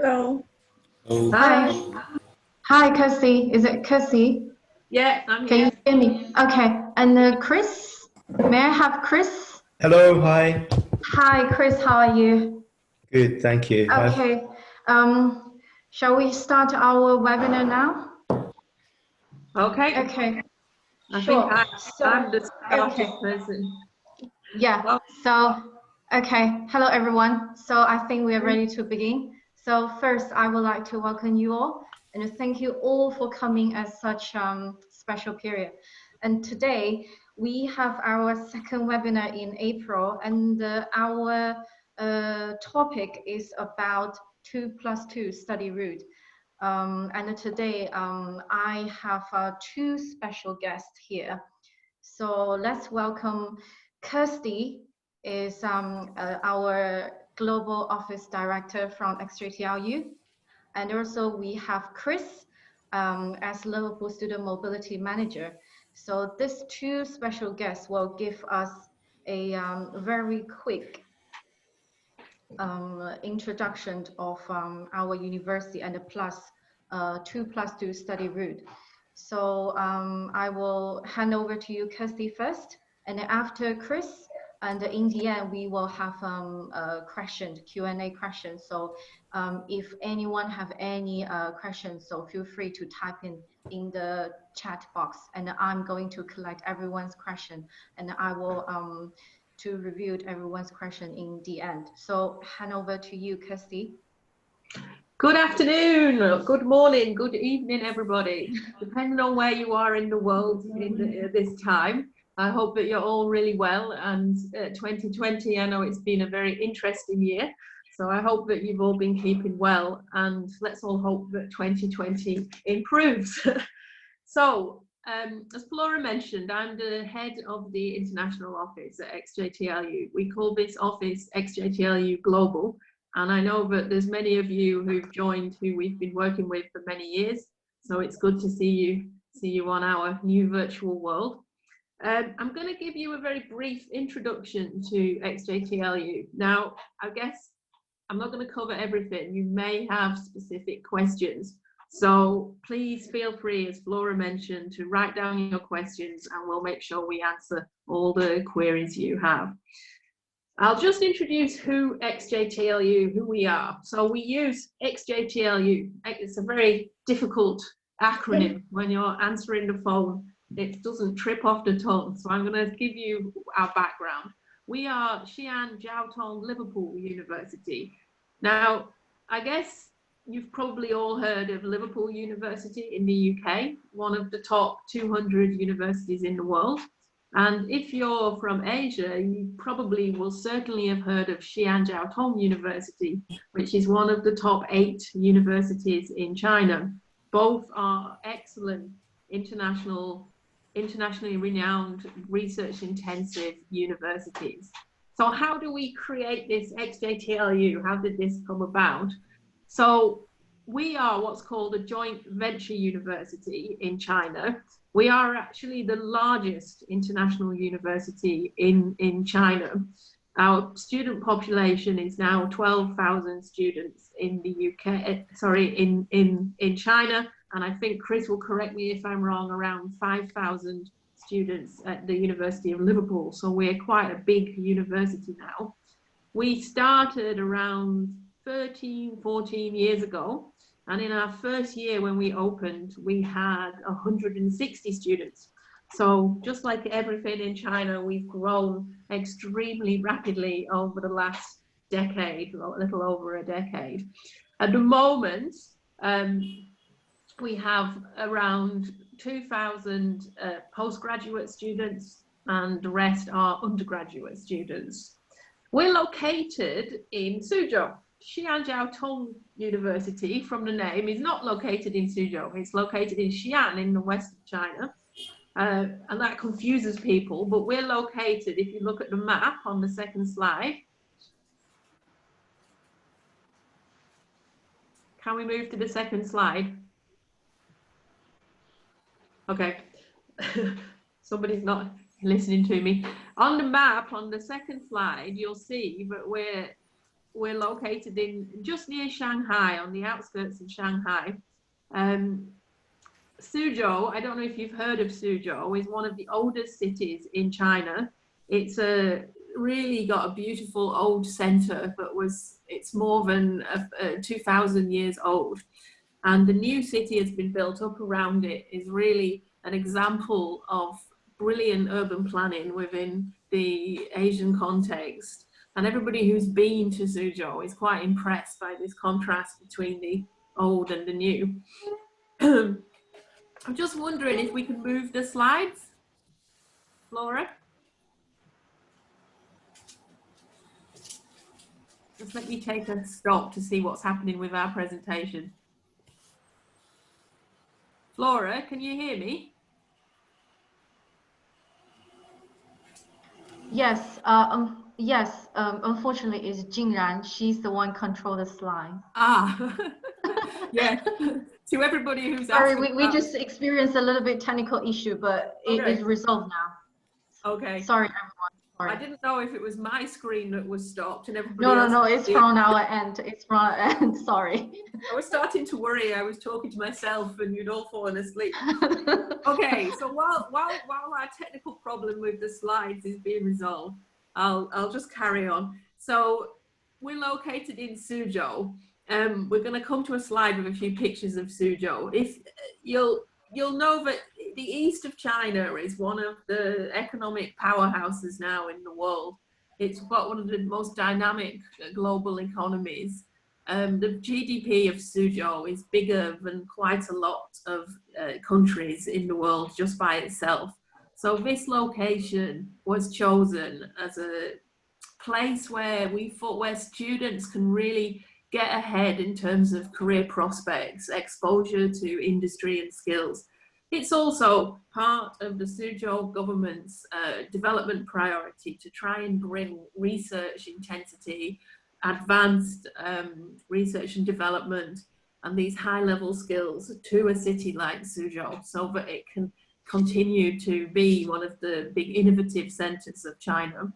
Hello. Oh, Hi. Hi, Kirsty. Is it Kirsty? Yeah, I'm Can here. you hear me? Okay. And Chris? May I have Chris? hello, hi. Hi, Chris. How are you? Good, thank you. Hi. Okay. Shall we start our webinar now? Okay. Okay. I Sure. think I'm the starting person. Yeah. Well, Okay. Hello, everyone. So I think we are ready to begin. So first, I would like to welcome you all and thank you all for coming at such special period. And today we have our second webinar in April, and our topic is about 2+2 study route. And today I have two special guests here. So let's welcome Kirsty, is our Global Office Director from XJTLU. And also we have Chris as Liverpool Student Mobility Manager. So these two special guests will give us a very quick introduction of our university and the 2+2 study route. So I will hand over to you, Kirsty, first, and then after Chris, and in the end, we will have a Q&A question. So if anyone have any questions, so feel free to type in the chat box, and I'm going to collect everyone's question, and I will to review everyone's question in the end. So hand over to you, Kirsty. good afternoon, good morning, good evening, everybody. Depending on where you are in the world in this time. I hope that you're all really well, and 2020, I know it's been a very interesting year. So I hope that you've all been keeping well, and let's all hope that 2020 improves. So, as Flora mentioned, I'm the head of the international office at XJTLU. We call this office XJTLU Global, and I know that there's many of you who've joined who we've been working with for many years. So it's good to see you on our new virtual world. I'm going to give you a very brief introduction to XJTLU. Now, I guess I'm not going to cover everything. You may have specific questions. So please feel free, as Flora mentioned, to write down your questions and we'll make sure we answer all the queries you have. I'll just introduce who who we are. So we use XJTLU. It's a very difficult acronym. When you're answering the phone, it doesn't trip off the tongue. So I'm going to give you our background. We are Xi'an Jiao Tong Liverpool University. Now, I guess you've probably all heard of Liverpool University in the UK, one of the top 200 universities in the world. And if you're from Asia, you probably will certainly have heard of Xi'an Jiao Tong University, which is one of the top 8 universities in China. Both are excellent internationally renowned, research-intensive universities. So how do we create this XJTLU? How did this come about? So we are what's called a joint venture university in China. We are actually the largest international university in China. Our student population is now 12,000 students in the UK, in China. And I think Chris will correct me if I'm wrong, around 5,000 students at the University of Liverpool. So we're quite a big university now. We started around 13, 14 years ago. And in our first year when we opened, we had 160 students. So just like everything in China, we've grown extremely rapidly over the last decade, a little over a decade. At the moment, we have around 2,000 postgraduate students, and the rest are undergraduate students. We're located in Suzhou. Xi'an Jiao Tong University, from the name, is not located in Suzhou. It's located in Xi'an in the west of China. And that confuses people, but we're located, if you look at the map on the second slide. Can we move to the second slide? Okay, somebody's not listening to me. On the map, on the second slide, you'll see that we're located in just near Shanghai, on the outskirts of Shanghai. Suzhou, I don't know if you've heard of Suzhou, is one of the oldest cities in China. It's really got a beautiful old center it's more than 2,000 years old. And the new city has been built up around it, is really an example of brilliant urban planning within the Asian context. And everybody who's been to Suzhou is quite impressed by this contrast between the old and the new. I'm just wondering if we can move the slides, Laura. Just let me take a stop to see what's happening with our presentation. Laura, can you hear me? Yes, yes. Unfortunately, it's Jingran. She's the one control the slide. Ah, yeah. To everybody who's sorry, asking we just experienced a little bit technical issue, but it is resolved now. Okay. Sorry, everyone. Sorry. I didn't know if it was my screen that was stopped and everybody else. No, it's from our end. It's from our end. Sorry. I was starting to worry. I was talking to myself and you'd all fallen asleep. Okay, so while our technical problem with the slides is being resolved, I'll just carry on. So we're located in Suzhou. We're going to come to a slide with a few pictures of Suzhou. If you'll know that the east of China is one of the economic powerhouses now in the world. It's got one of the most dynamic global economies. The GDP of Suzhou is bigger than quite a lot of countries in the world just by itself. So this location was chosen as a place where where students can really get ahead in terms of career prospects, exposure to industry and skills. It's also part of the Suzhou government's development priority to try and bring research intensity, advanced research and development, and these high-level skills to a city like Suzhou so that it can continue to be one of the big innovative centers of China.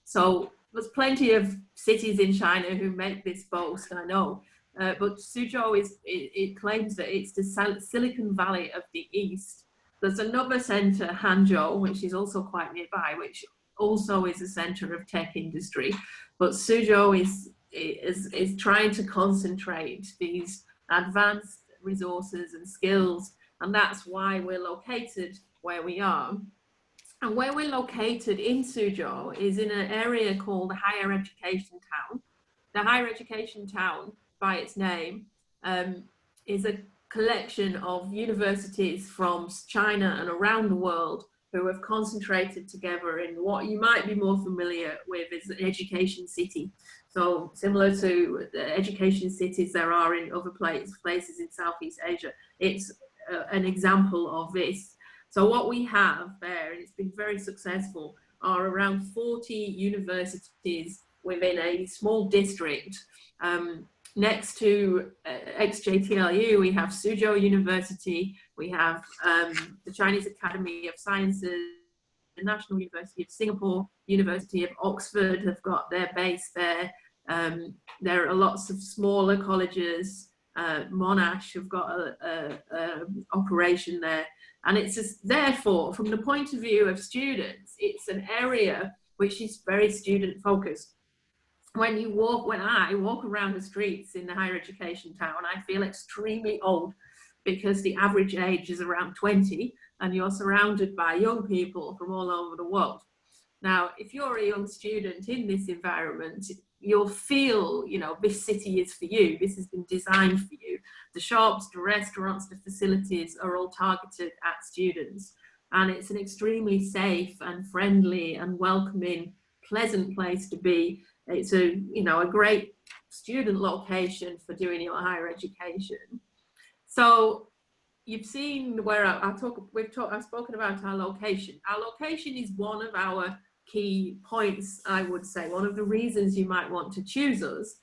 So there's plenty of cities in China who make this boast, I know. But Suzhou it claims that it's the Silicon Valley of the East. There's another center, Hangzhou, which is also quite nearby, which also is a center of tech industry. But Suzhou is trying to concentrate these advanced resources and skills, and that's why we're located where we are. And where we're located in Suzhou is in an area called the Higher Education Town. The Higher Education Town, by its name, is a collection of universities from China and around the world who have concentrated together in what you might be more familiar with as an education city. So similar to the education cities there are in other places in Southeast Asia, it's an example of this. So what we have there, and it's been very successful, are around 40 universities within a small district. Next to XJTLU, we have Suzhou University, we have the Chinese Academy of Sciences, the National University of Singapore, University of Oxford have got their base there. There are lots of smaller colleges. Monash have got a operation there. And it's just, therefore, from the point of view of students, it's an area which is very student focused. When I walk around the streets in the higher education town, I feel extremely old because the average age is around 20 and you're surrounded by young people from all over the world. Now, if you're a young student in this environment, you'll feel, you know, this city is for you. This has been designed for you. The shops, the restaurants, the facilities are all targeted at students. And it's an extremely safe and friendly and welcoming, pleasant place to be. It's a, you know, a great student location for doing your higher education. So you've seen where I've spoken about our location. Our location is one of our key points, I would say, one of the reasons you might want to choose us.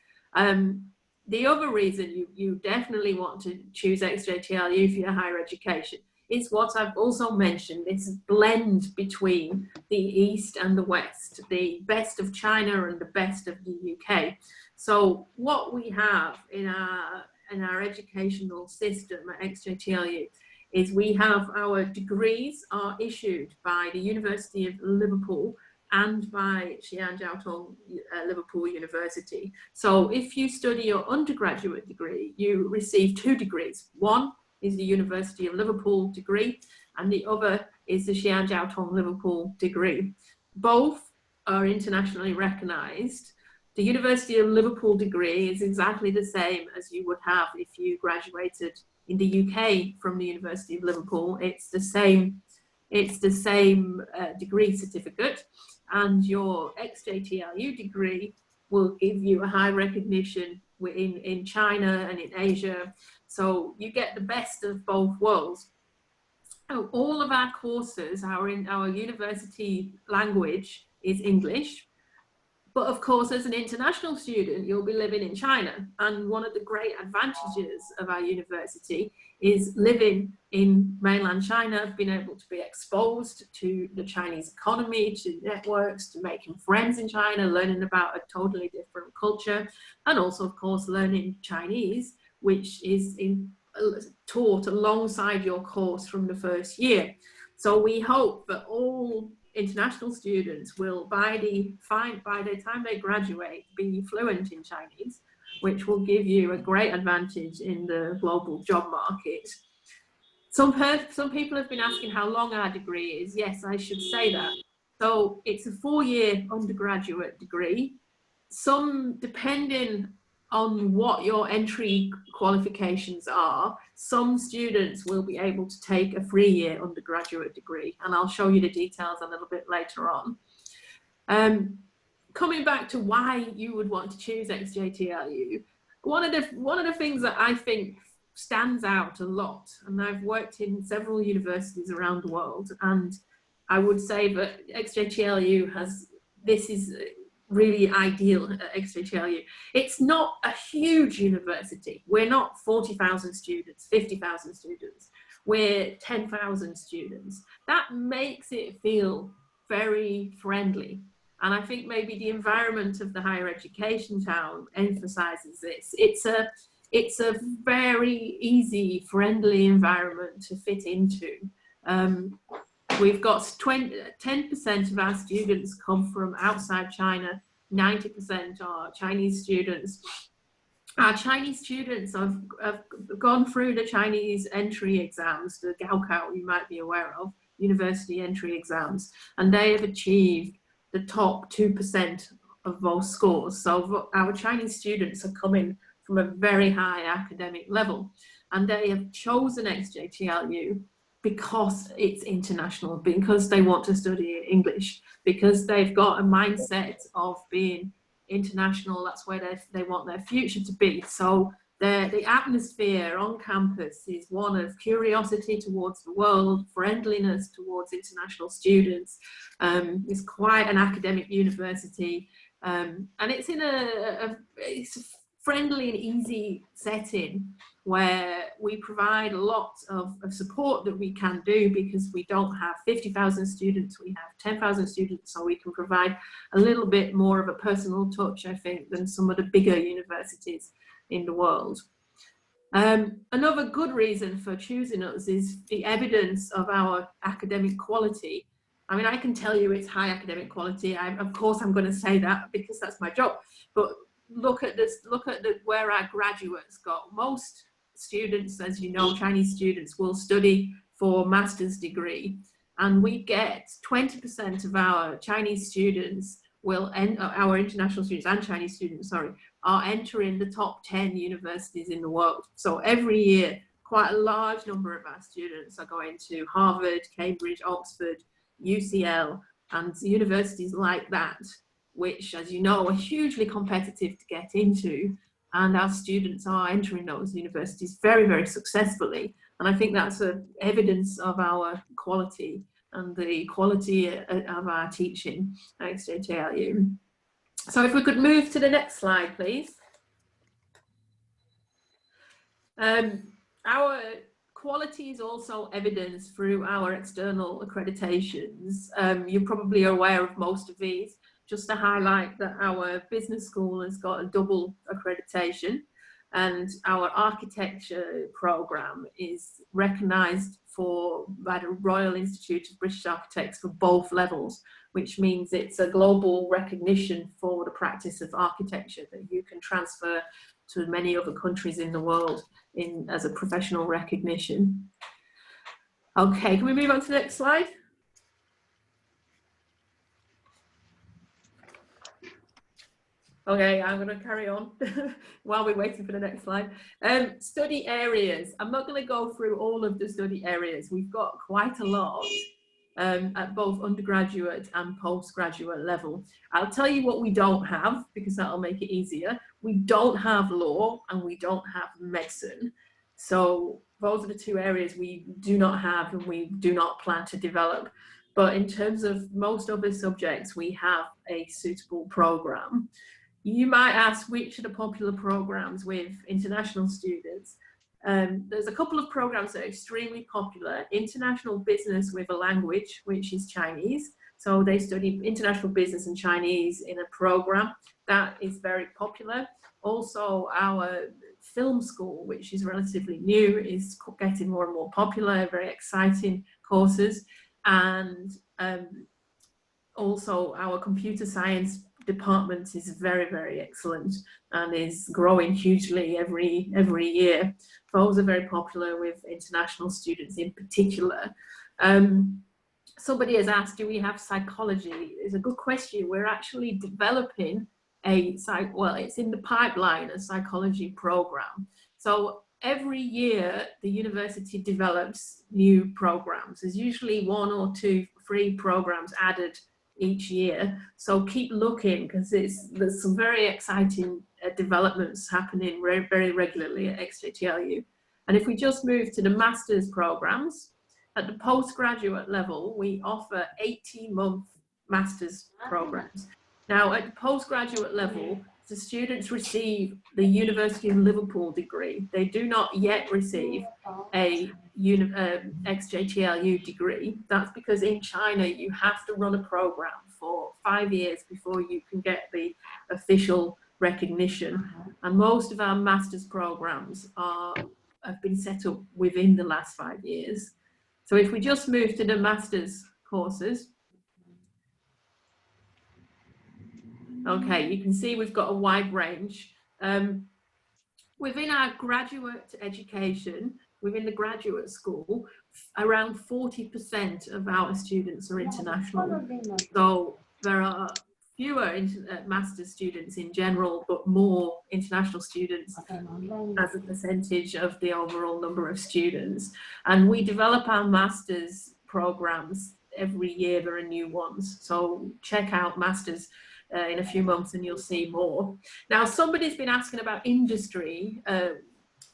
The other reason you definitely want to choose XJTLU for your higher education is what I've also mentioned, this blend between the East and the West, the best of China and the best of the UK. So what we have in our educational system at XJTLU is we have our degrees are issued by the University of Liverpool and by Xi'an Liverpool University. So if you study your undergraduate degree, you receive 2 degrees. One is the University of Liverpool degree, and the other is the Xi'an Liverpool degree. Both are internationally recognized. The University of Liverpool degree is exactly the same as you would have if you graduated in the UK from the University of Liverpool. It's the same degree certificate, and your XJTLU degree will give you a high recognition in China and in Asia. So you get the best of both worlds. All of our courses, our university language is English. But of course, as an international student, you'll be living in China. And one of the great advantages of our university is living in mainland China, being able to be exposed to the Chinese economy, to networks, to making friends in China, learning about a totally different culture, and also, of course, learning Chinese, which is taught alongside your course from the first year. So we hope that all international students will, by the time they graduate, be fluent in Chinese, which will give you a great advantage in the global job market. Some people have been asking how long our degree is. Yes, I should say that. So it's a 4-year undergraduate degree. Depending on what your entry qualifications are, some students will be able to take a 3-year undergraduate degree, and I'll show you the details a little bit later on. Coming back to why you would want to choose XJTLU, one of the things that I think stands out a lot, and I've worked in several universities around the world, and I would say that XJTLU this is really ideal at XJTLU. It's not a huge university. We're not 40,000 students, 50,000 students. We're 10,000 students. That makes it feel very friendly. And I think maybe the environment of the higher education town emphasizes this. It's a very easy, friendly environment to fit into. We've got 10% of our students come from outside China, 90% are Chinese students. Our Chinese students have gone through the Chinese entry exams, the Gaokao you might be aware of, university entry exams, and they have achieved the top 2% of those scores. So our Chinese students are coming from a very high academic level, and they have chosen XJTLU because it's international, because they want to study English, because they've got a mindset of being international. That's where they want their future to be. So the atmosphere on campus is one of curiosity towards the world, friendliness towards international students. It's quite an academic university, and it's in it's a friendly and easy setting where we provide a lot of support that we can do, because we don't have 50,000 students, we have 10,000 students, so we can provide a little bit more of a personal touch, I think, than some of the bigger universities in the world. Another good reason for choosing us is the evidence of our academic quality. I mean, I can tell you it's high academic quality. Of course, I'm going to say that because that's my job. But look at this. Look at where our graduates go. Most students, as you know, Chinese students will study for a master's degree, and we get 20% of our Chinese students our international students and Chinese students, sorry, are entering the top 10 universities in the world. So every year, quite a large number of our students are going to Harvard, Cambridge, Oxford, UCL, and universities like that, which, as you know, are hugely competitive to get into. And our students are entering those universities very, very successfully. And I think that's evidence of our quality and the quality of our teaching at XJTLU. So if we could move to the next slide, please. Our quality is also evidenced through our external accreditations. You probably are aware of most of these. just to highlight that our business school has got a double accreditation, and our architecture program is recognised by the Royal Institute of British Architects for both levels, which means it's a global recognition for the practice of architecture that you can transfer to many other countries in the world as a professional recognition. Okay, can we move on to the next slide? Okay, I'm going to carry on while we're waiting for the next slide. Study areas. I'm not going to go through all of the study areas. We've got quite a lot at both undergraduate and postgraduate level. I'll tell you what we don't have, because that'll make it easier. We don't have law and we don't have medicine. So those are the two areas we do not have and we do not plan to develop. But in terms of most other subjects, we have a suitable program. You might ask, which are the popular programs with international students? There's a couple of programs that are extremely popular. International business with a language, which is Chinese. So they study international business and Chinese in a program that is very popular. Also, our film school, which is relatively new, is getting more and more popular, very exciting courses. And also our computer science department is very, very excellent and is growing hugely every year. Those are very popular with international students in particular. Somebody has asked, do we have psychology? It's a good question. We're actually developing it's in the pipeline, a psychology program. So every year the university develops new programs. There's usually 1 or 2, 3 programs added each year, so keep looking, because there's some very exciting developments happening very regularly at XJTLU. And if we just move to the master's programs, at the postgraduate level we offer 18-month master's programs. Now at the postgraduate level, the students receive the University of Liverpool degree. They do not yet receive a XJTLU degree. That's because in China you have to run a program for 5 years before you can get the official recognition. And most of our master's programs have been set up within the last 5 years. So if we just move to the master's courses, okay, you can see we've got a wide range. Within our graduate education, within the graduate school, around 40% of our students are international. So there are fewer master's students in general, but more international students as a percentage of the overall number of students. And we develop our master's programs every year. There are new ones. So check out masters in a few months and you'll see more. Now, somebody's been asking about industry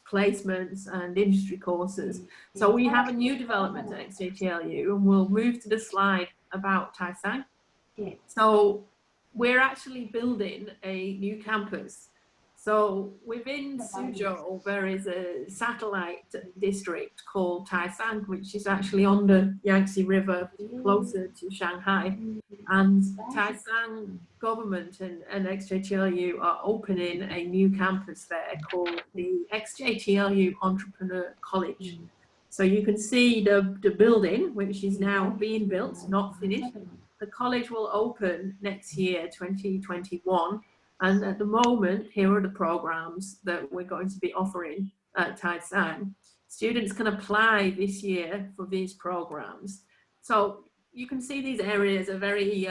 placements and industry courses. So we have a new development at XJTLU, and we'll move to the slide about Taishan. So we're actually building a new campus. So within Suzhou, there is a satellite district called Taishan, which is actually on the Yangtze River, closer to Shanghai. And Taishan government and XJTLU are opening a new campus there called the XJTLU Entrepreneur College. So you can see the building, which is now being built, not finished. The college will open next year, 2021. And at the moment, here are the programs that we're going to be offering at Taishan. Students can apply this year for these programs. So you can see these areas are very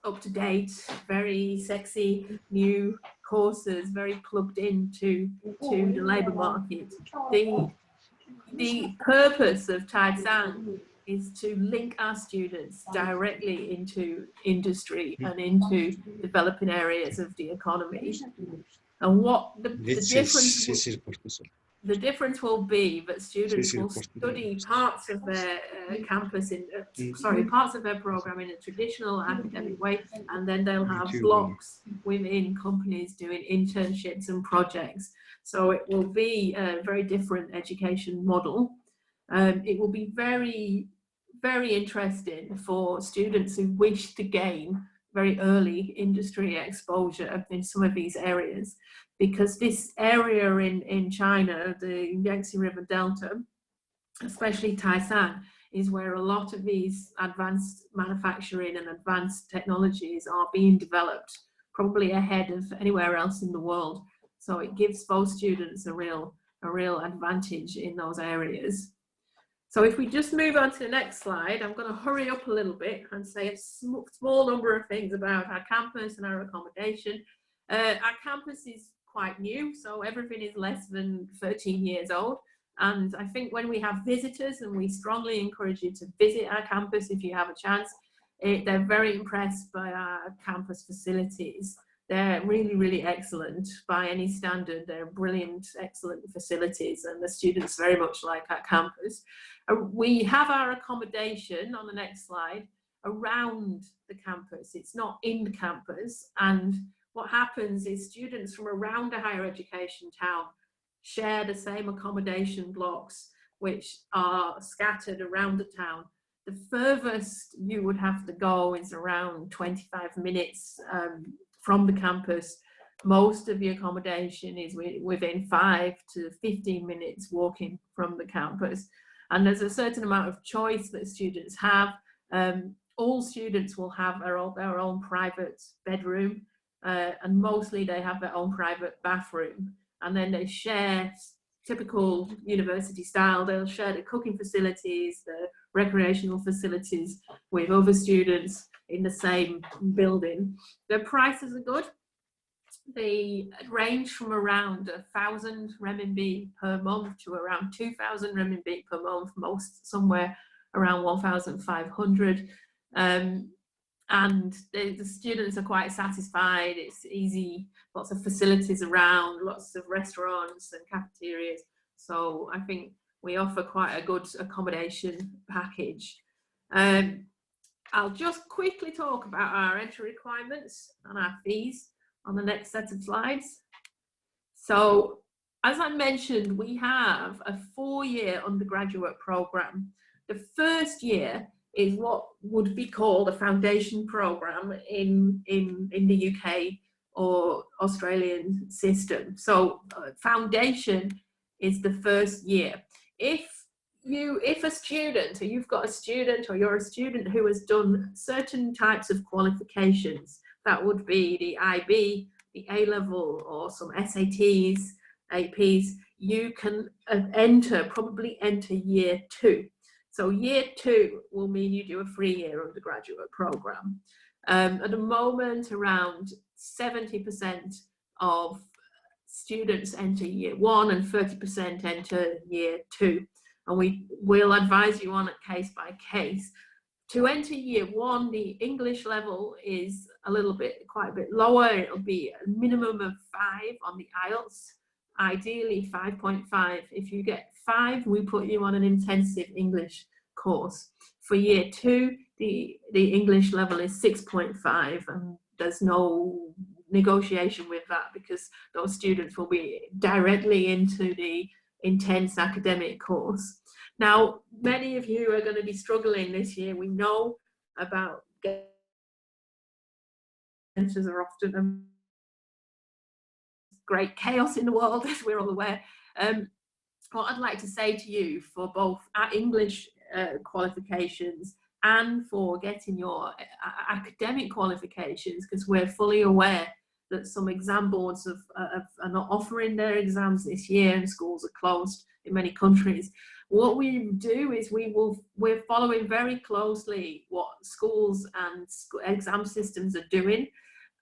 up-to-date, very sexy, new courses, very plugged into the labour market. The purpose of Taishan is to link our students directly into industry and into developing areas of the economy. And what the difference will be that students will study parts of their campus parts of their program in a traditional academic way, and then they'll have blocks within companies doing internships and projects. So it will be a very different education model. It will be very interesting for students who wish to gain very early industry exposure in some of these areas, because this area in China, the Yangtze River Delta, especially Taishan, is where a lot of these advanced manufacturing and advanced technologies are being developed, probably ahead of anywhere else in the world. So it gives both students a real advantage in those areas. So if we just move on to the next slide, I'm going to hurry up a little bit and say a small number of things about our campus and our accommodation. Our campus is quite new, so everything is less than 13 years old. And I think when we have visitors, and we strongly encourage you to visit our campus if you have a chance, they're very impressed by our campus facilities. They're really, really excellent by any standard. They're brilliant, excellent facilities, and the students very much like our campus. We have our accommodation on the next slide around the campus. It's not in the campus. And what happens is students from around a higher education town share the same accommodation blocks, which are scattered around the town. The furthest you would have to go is around 25 minutes from the campus. Most of the accommodation is within 5 to 15 minutes walking from the campus. And there's a certain amount of choice that students have. All students will have their own private bedroom, and mostly they have their own private bathroom. And then they share, typical university style, they'll share the cooking facilities, the recreational facilities with other students in the same building. The prices are good. They range from around 1,000 renminbi per month to around 2,000 renminbi per month, most somewhere around 1,500. And the students are quite satisfied. It's easy, lots of facilities around, lots of restaurants and cafeterias. So I think we offer quite a good accommodation package. I'll just quickly talk about our entry requirements and our fees on the next set of slides. So as I mentioned, we have a 4-year undergraduate program. The first year is what would be called a foundation program in the UK or Australian system. So foundation is the first year. If a student, or you've got a student, or you're a student who has done certain types of qualifications, that would be the IB, the A-level, or some SATs, APs, you can probably enter year 2. So year 2 will mean you do a 3-year undergraduate program. At the moment, around 70% of students enter year 1 and 30% enter year 2. And we will advise you on it case by case. To enter year 1, the English level is quite a bit lower. It'll be a minimum of 5 on the IELTS, ideally 5.5. If you get 5, we put you on an intensive English course. For year 2, the English level is 6.5, and there's no negotiation with that, because those students will be directly into the intense academic course. Now, many of you are going to be struggling this year. We know about answers are often great chaos in the world, as we're all aware. What I'd like to say to you, for both our English qualifications and for getting your academic qualifications, because we're fully aware that some exam boards are not offering their exams this year, and schools are closed in many countries. What we do is we're following very closely what schools and exam systems are doing,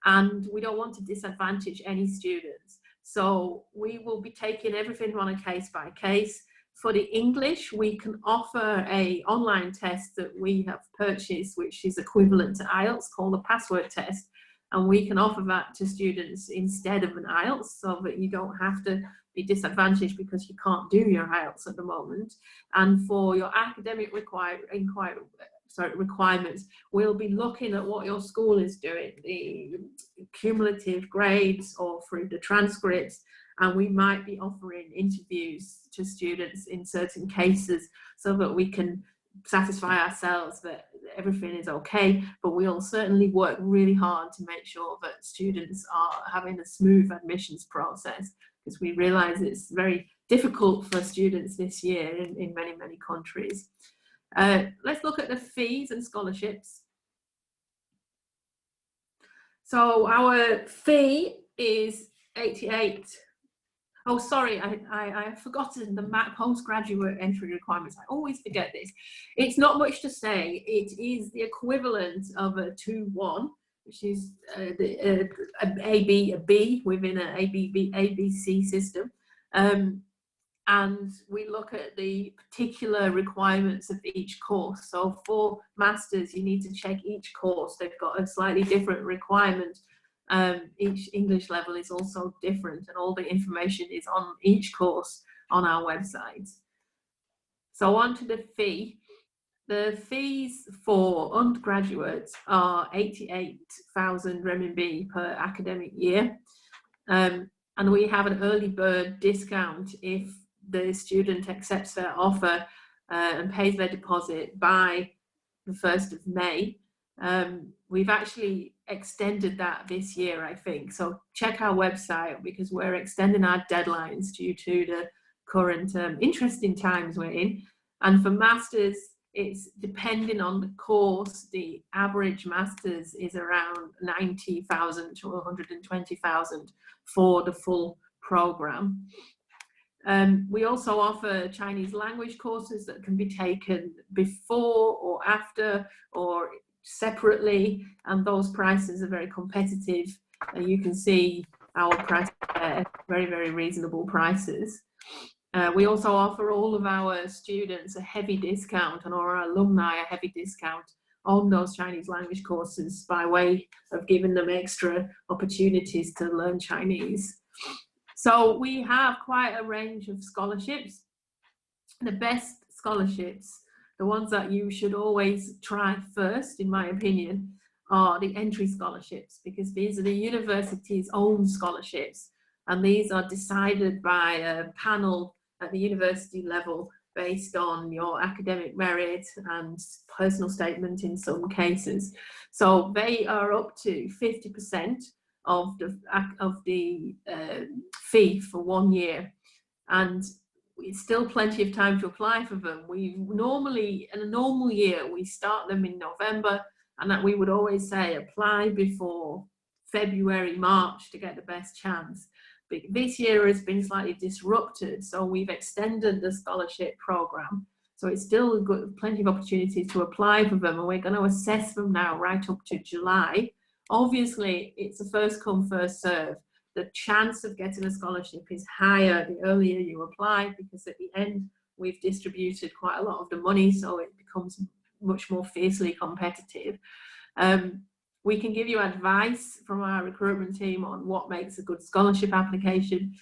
and we don't want to disadvantage any students. So we will be taking everything on a case by case. For the English, we can offer an online test that we have purchased, which is equivalent to IELTS, called a password test. And we can offer that to students instead of an IELTS, so that you don't have to be disadvantaged because you can't do your IELTS at the moment. And for your academic requirements, we'll be looking at what your school is doing, the cumulative grades or through the transcripts, and we might be offering interviews to students in certain cases, so that we can satisfy ourselves that everything is okay, but we'll certainly work really hard to make sure that students are having a smooth admissions process, because we realize it's very difficult for students this year in many, many countries. Let's look at the fees and scholarships. So our fee is 88. Oh, sorry, I've forgotten the postgraduate entry requirements. I always forget this. It's not much to say. It is the equivalent of a 2-1, which is a B within an ABC system. And we look at the particular requirements of each course. So for masters, you need to check each course. They've got a slightly different requirement. Each English level is also different, and all the information is on each course on our website. So on to the fee. The fees for undergraduates are 88,000 renminbi per academic year. And we have an early bird discount if the student accepts their offer and pays their deposit by the 1st of May. We've actually extended that this year, I think. So check our website, because we're extending our deadlines due to the current interesting times we're in. And for masters, it's depending on the course. The average masters is around 90,000 to 120,000 for the full program. We also offer Chinese language courses that can be taken before or after or separately, and those prices are very competitive. You can see our prices there, very, very reasonable prices. We also offer all of our students a heavy discount, and our alumni a heavy discount on those Chinese language courses by way of giving them extra opportunities to learn Chinese. So we have quite a range of scholarships. The best scholarships, the ones that you should always try first, in my opinion, are the entry scholarships, because these are the university's own scholarships, and these are decided by a panel at the university level based on your academic merit and personal statement in some cases. So they are up to 50% of the fee for 1 year, and it's still plenty of time to apply for them. We normally, in a normal year, we start them in November, and that we would always say apply before February, March to get the best chance. But this year has been slightly disrupted, so we've extended the scholarship program. So it's still got plenty of opportunities to apply for them, and we're going to assess them now right up to July. Obviously, it's a first come, first serve. The chance of getting a scholarship is higher the earlier you apply, because at the end we've distributed quite a lot of the money, so it becomes much more fiercely competitive. We can give you advice from our recruitment team on what makes a good scholarship application.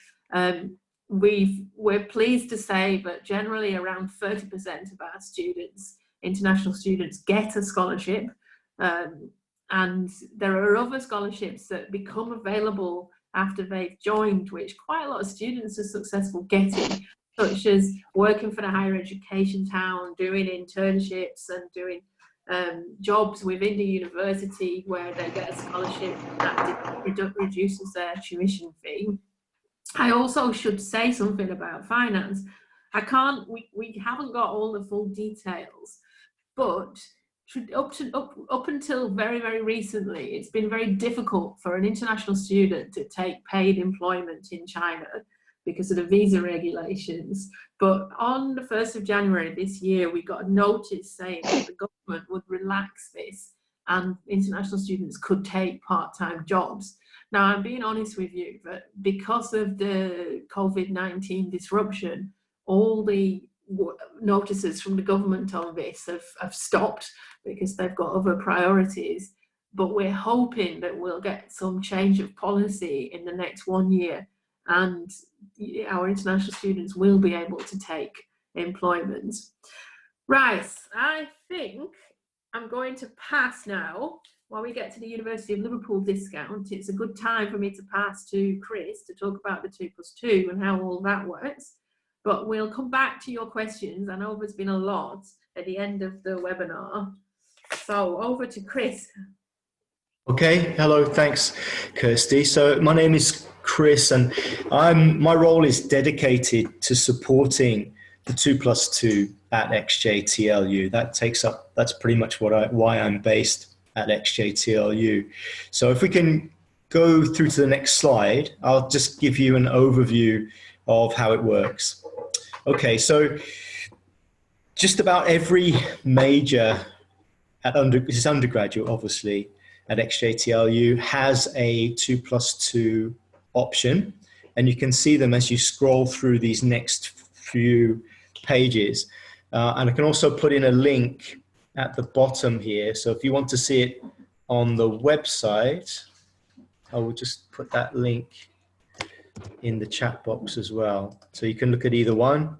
We're pleased to say that generally around 30% of our students, international students, get a scholarship. And there are other scholarships that become available after they've joined, which quite a lot of students are successful getting, such as working for the higher education town, doing internships and doing jobs within the university where they get a scholarship that reduces their tuition fee. I also should say something about finance. We haven't got all the full details, but up until very, very recently, it's been very difficult for an international student to take paid employment in China because of the visa regulations. But on the 1st of January this year, we got a notice saying that the government would relax this and international students could take part-time jobs. Now, I'm being honest with you, that because of the COVID-19 disruption, all the notices from the government on this have stopped because they've got other priorities. But we're hoping that we'll get some change of policy in the next 1 year, and our international students will be able to take employment. Right, I think I'm going to pass now. While we get to the University of Liverpool discount, it's a good time for me to pass to Chris to talk about the 2+2 and how all that works. but we'll come back to your questions. I know there's been a lot at the end of the webinar. So over to Chris. Okay, hello, thanks, Kirsty. So my name is Chris, and my role is dedicated to supporting the 2+2 at XJTLU. That's pretty much why I'm based at XJTLU. So if we can go through to the next slide, I'll just give you an overview of how it works. Okay, so just about every major this is undergraduate, obviously, at XJTLU has a 2+2 option, and you can see them as you scroll through these next few pages. And I can also put in a link at the bottom here. So if you want to see it on the website, I will just put that link in the chat box as well. So you can look at either one,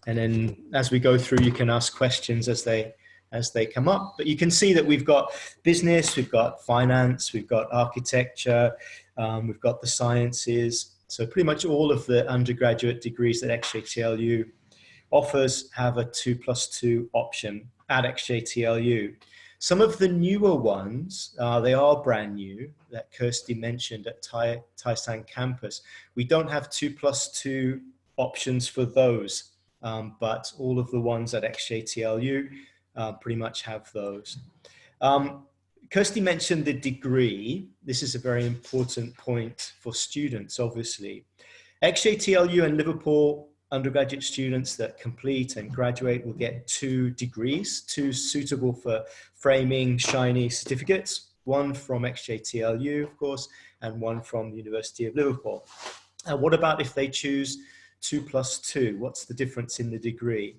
and then as we go through, you can ask questions as they come up. But you can see that we've got business, we've got finance, we've got architecture, we've got the sciences. So pretty much all of the undergraduate degrees that XJTLU offers have a 2+2 option at XJTLU. Some of the newer ones, they are brand new, that Kirsty mentioned at Taishan campus. We don't have 2+2 options for those, but all of the ones at XJTLU pretty much have those. Kirsty mentioned the degree. This is a very important point for students, obviously. XJTLU and Liverpool undergraduate students that complete and graduate will get 2 degrees, 2 suitable for framing, shiny certificates, one from XJTLU, of course, and one from the University of Liverpool. And what about if they choose 2+2? What's the difference in the degree?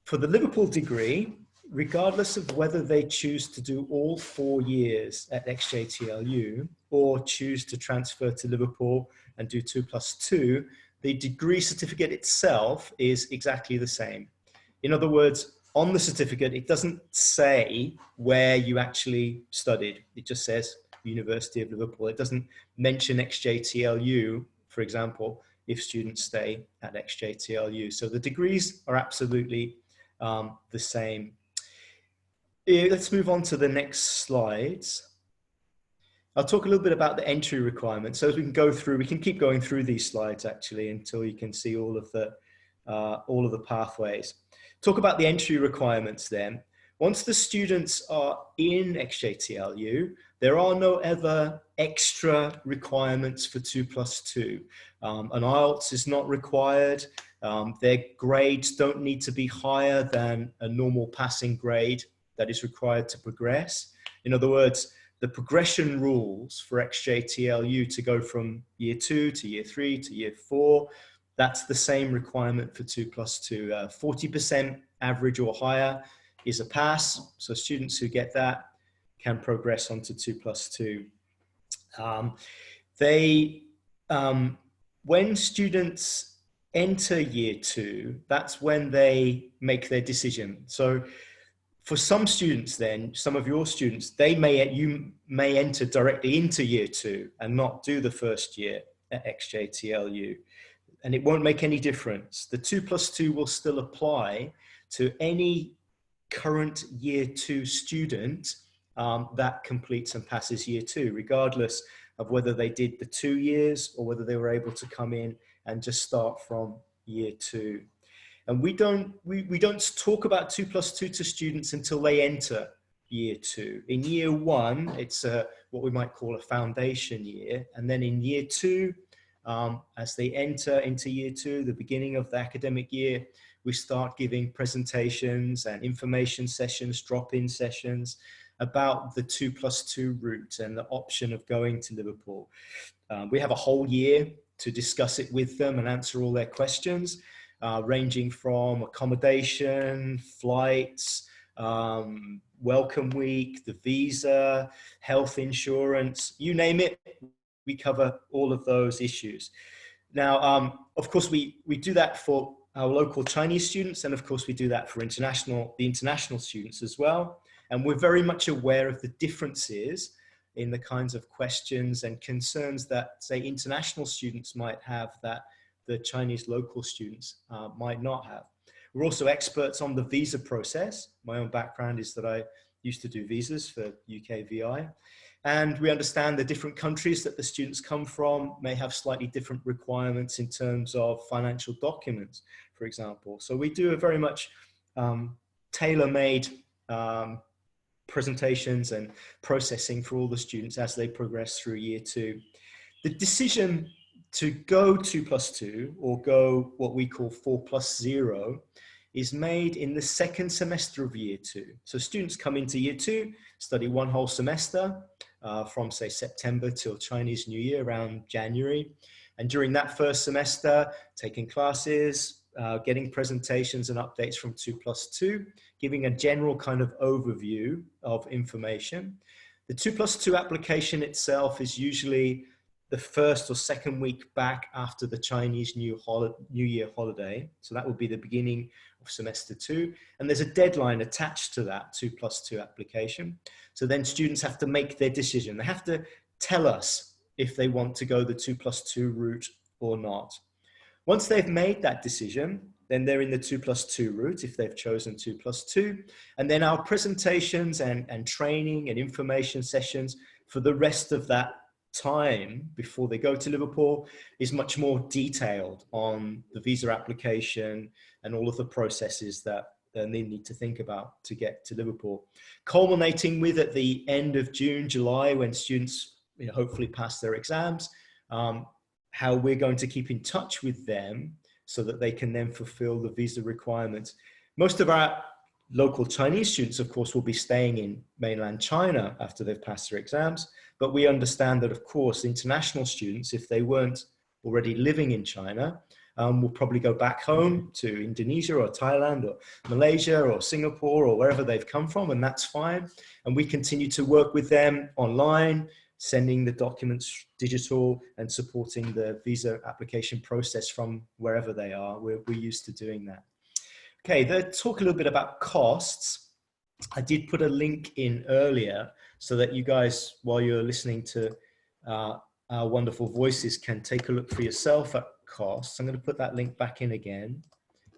For the Liverpool degree, regardless of whether they choose to do all 4 years at XJTLU or choose to transfer to Liverpool and do 2+2, the degree certificate itself is exactly the same. In other words, on the certificate, it doesn't say where you actually studied. It just says University of Liverpool. It doesn't mention XJTLU, for example, if students stay at XJTLU. So the degrees are absolutely the same. Let's move on to the next slides. I'll talk a little bit about the entry requirements. So as we can go through, we can keep going through these slides actually until you can see all of the pathways. Talk about the entry requirements then. Once the students are in XJTLU, there are no other extra requirements for 2+2. An IELTS is not required. Their grades don't need to be higher than a normal passing grade that is required to progress. In other words, the progression rules for XJTLU to go from year 2 to year 3 to year 4, that's the same requirement for 2+2. 40% average or higher is a pass. So students who get that can progress onto 2+2. When students enter year 2, that's when they make their decision. So for some students then, some of your students, you may enter directly into year 2 and not do the first year at XJTLU. And it won't make any difference. The 2+2 will still apply to any current year 2 student that completes and passes year 2, regardless of whether they did the 2 years or whether they were able to come in and just start from year 2. And we don't talk about 2+2 to students until they enter year 2. In year 1, it's what we might call a foundation year. And then in year 2, as they enter into year 2, the beginning of the academic year, we start giving presentations and information sessions, drop-in sessions about the 2+2 route and the option of going to Liverpool. We have a whole year to discuss it with them and answer all their questions. Ranging from accommodation, flights, welcome week, the visa, health insurance, you name it, we cover all of those issues. Now, of course, we do that for our local Chinese students, and of course we do that for the international students as well. And we're very much aware of the differences in the kinds of questions and concerns that, say, international students might have that the Chinese local students might not have. We're also experts on the visa process. My own background is that I used to do visas for UK VI. And we understand the different countries that the students come from may have slightly different requirements in terms of financial documents, for example. So we do a very much tailor-made presentations and processing for all the students as they progress through year 2. The decision to go 2+2 or go what we call 4+0 is made in the second semester of year 2. So students come into year 2, study one whole semester from say September till Chinese New Year around January. And during that first semester, taking classes, getting presentations and updates from 2+2, giving a general kind of overview of information. The 2+2 application itself is usually the first or second week back after the Chinese New Year holiday. So that would be the beginning of semester 2. And there's a deadline attached to that 2+2 application. So then students have to make their decision. They have to tell us if they want to go the 2+2 route or not. Once they've made that decision, then they're in the 2+2 route if they've chosen 2+2. And then our presentations and training and information sessions for the rest of that time before they go to Liverpool is much more detailed on the visa application and all of the processes that they need to think about to get to Liverpool. Culminating with at the end of June, July, when students hopefully pass their exams, how we're going to keep in touch with them so that they can then fulfill the visa requirements. Most of our local Chinese students, of course, will be staying in mainland China after they've passed their exams. But we understand that, of course, international students, if they weren't already living in China, will probably go back home to Indonesia or Thailand or Malaysia or Singapore or wherever they've come from, and that's fine. And we continue to work with them online, sending the documents digital and supporting the visa application process from wherever they are. We're used to doing that. Okay, let's talk a little bit about costs. I did put a link in earlier so that you guys, while you're listening to our wonderful voices, can take a look for yourself at costs. I'm going to put that link back in again.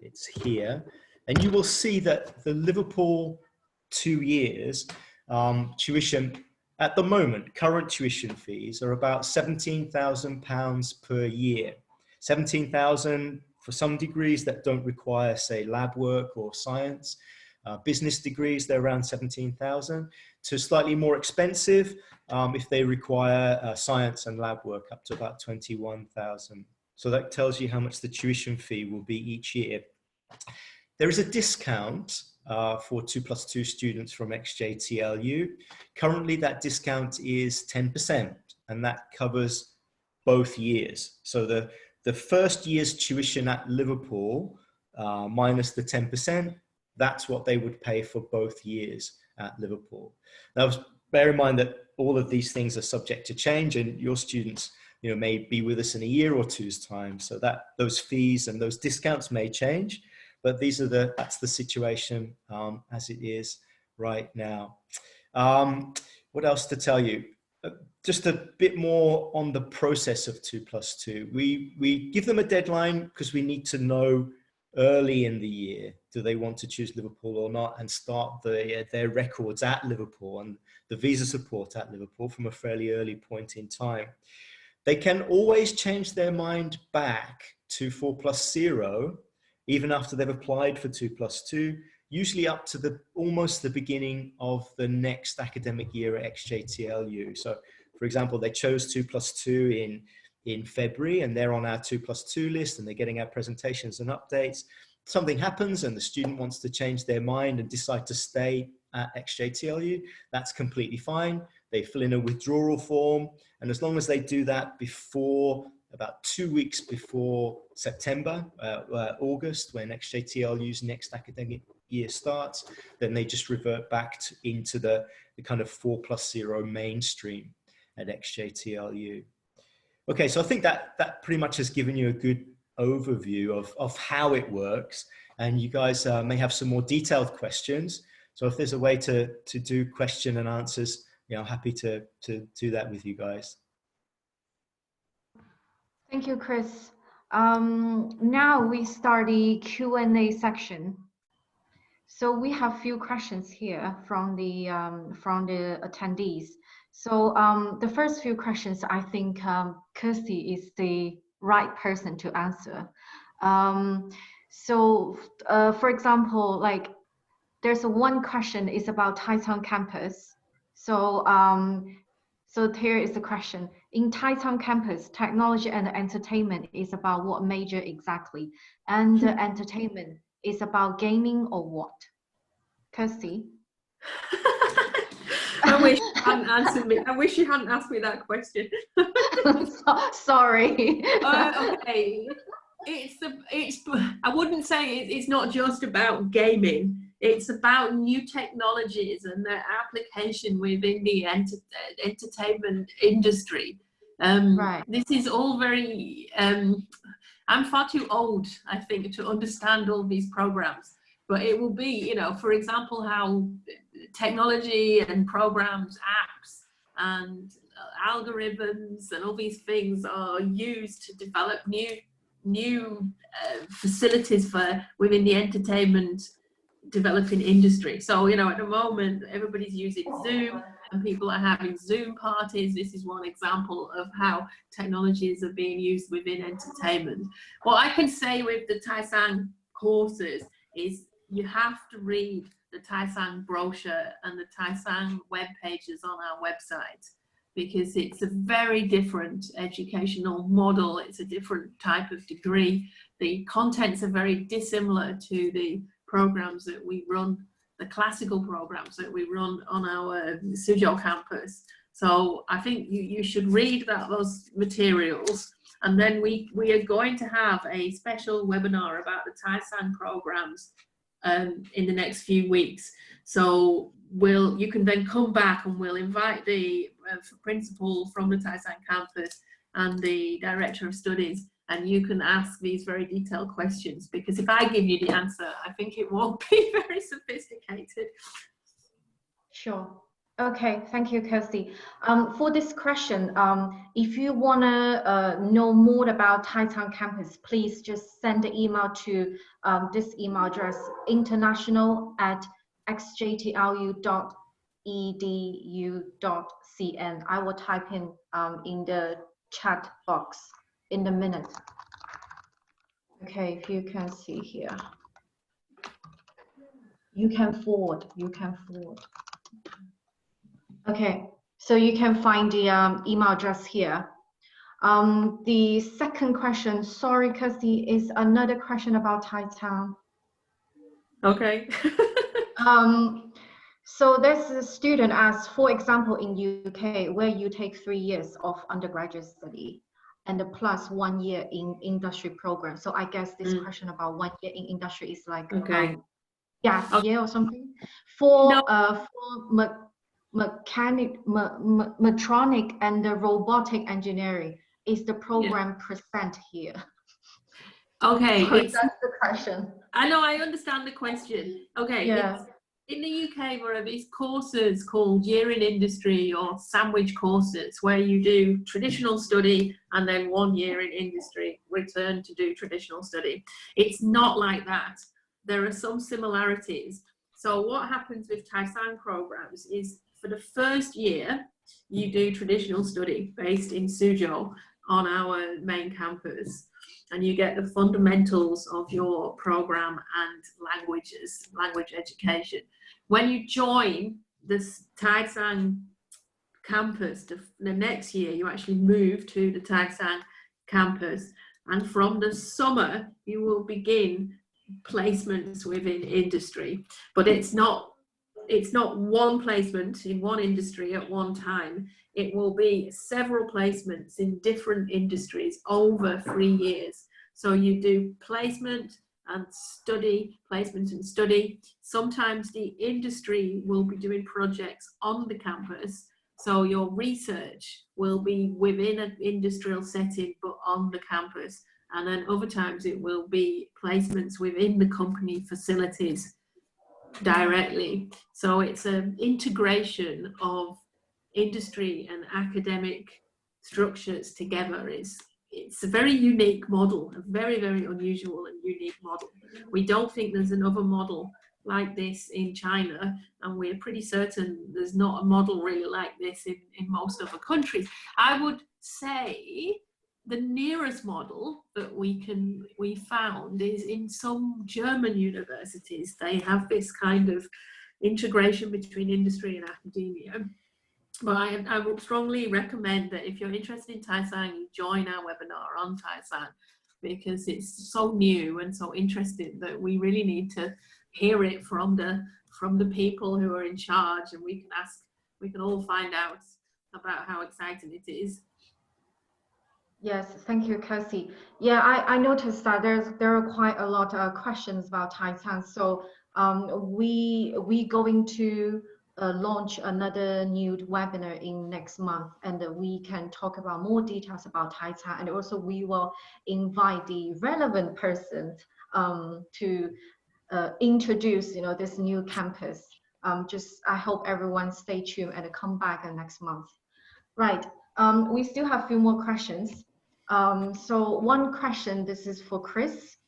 It's here. And you will see that the Liverpool 2 years tuition, at the moment, current tuition fees are about £17,000 per year. 17,000 for some degrees that don't require, say, lab work or science. Business degrees, they're around 17,000, to slightly more expensive if they require science and lab work, up to about 21,000. So that tells you how much the tuition fee will be each year. There is a discount for 2+2 students from XJTLU. Currently, that discount is 10%, and that covers both years. So the first year's tuition at Liverpool minus the 10%, that's what they would pay for both years at Liverpool. Now, bear in mind that all of these things are subject to change, and your students may be with us in a year or two's time, so that those fees and those discounts may change, but that's the situation as it is right now. What else to tell you? Just a bit more on the process of 2+2. We give them a deadline because we need to know early in the year, do they want to choose Liverpool or not, and start their records at Liverpool and the visa support at Liverpool from a fairly early point in time. They can always change their mind back to 4+0, even after they've applied for 2+2, usually up to almost the beginning of the next academic year at XJTLU. So, for example, they chose 2+2 in February, and they're on our 2+2 list, and they're getting our presentations and updates. Something happens and the student wants to change their mind and decide to stay at XJTLU, that's completely fine. They fill in a withdrawal form, and as long as they do that before, about 2 weeks before September, August, when XJTLU's next academic year starts, then they just revert back into the kind of 4+0 mainstream at XJTLU. Okay, so I think that pretty much has given you a good overview of how it works, and you guys may have some more detailed questions. So if there's a way to do question and answers, I'm happy to do that with you guys. Thank you, Chris. Now we start the Q&A section. So we have few questions here from the attendees. So the first few questions, I think Kirsty is the right person to answer. For example, like there's one question is about Taicang campus. So here is the question. In Taicang campus, technology and entertainment is about what major exactly? And entertainment is about gaming or what? Kirsty? I wish you hadn't answered me. I wish you hadn't asked me that question. Sorry. Okay. I wouldn't say it's not just about gaming. It's about new technologies and their application within the entertainment industry. Right. This is all very, I'm far too old, I think, to understand all these programs. But it will be, you know, for example, how technology and programs, apps and algorithms and all these things are used to develop new facilities for within the entertainment developing industry. So, you know, at the moment, everybody's using Zoom and people are having Zoom parties. This is one example of how technologies are being used within entertainment. What I can say with the Taicang courses is you have to read the Taicang brochure and the Taicang web pages on our website, because it's a very different educational model. It's a different type of degree. The contents are very dissimilar to the programs that we run, the classical programs that we run on our Suzhou campus. So I think you should read those materials, and then we are going to have a special webinar about the Taicang programs in the next few weeks. So you can then come back and we'll invite the principal from the Taicang campus and the director of studies, and you can ask these very detailed questions, because if I give you the answer, I think it won't be very sophisticated. Sure. Okay, thank you, Kirsty. For this question, if you want to know more about Taicang campus, please just send the email to this email address, international@xjtlu.edu.cn. I will type in the chat box in a minute. Okay, if you can see here. You can forward. Okay, so you can find the email address here. The second question, sorry, Kirsty, is another question about Taicang. Okay. So there's a student as, for example, in UK, where you take 3 years of undergraduate study and plus 1 year in industry program. So I guess this question about 1 year in industry is like year or something. For mechatronic and the robotic engineering, is the program present here? Okay, sorry, that's the question. I know, I understand the question. Okay, in the UK there are these courses called year in industry or sandwich courses, where you do traditional study and then 1 year in industry, return to do traditional study. It's not like that. There are some similarities. So what happens with Taicang programs is, for the first year, you do traditional study based in Suzhou on our main campus, and you get the fundamentals of your program and language education. When you join this Taicang campus, the next year you actually move to the Taicang campus, and from the summer you will begin placements within industry. But it's not one placement in one industry at one time. It will be several placements in different industries over 3 years. So you do placement and study, placement and study. Sometimes the industry will be doing projects on the campus. So your research will be within an industrial setting, but on the campus. And then other times it will be placements within the company facilities directly. So it's an integration of industry and academic structures together. it's a very unique model, a very, very unusual and unique model. We don't think there's another model like this in China, and we're pretty certain there's not a model really like this in most other countries. I would say the nearest model that we found is in some German universities. They have this kind of integration between industry and academia. But I would strongly recommend that if you're interested in Taishan, you join our webinar on Taishan, because it's so new and so interesting that we really need to hear it from the people who are in charge, and we can all find out about how exciting it is. Yes, thank you, Kirsty. Yeah, I noticed that there are quite a lot of questions about Taishan. So we going to launch another new webinar in next month, and we can talk about more details about Taishan, and also we will invite the relevant person to introduce this new campus. I hope everyone stay tuned and come back next month. Right. We still have a few more questions. So one question, this is for Chris.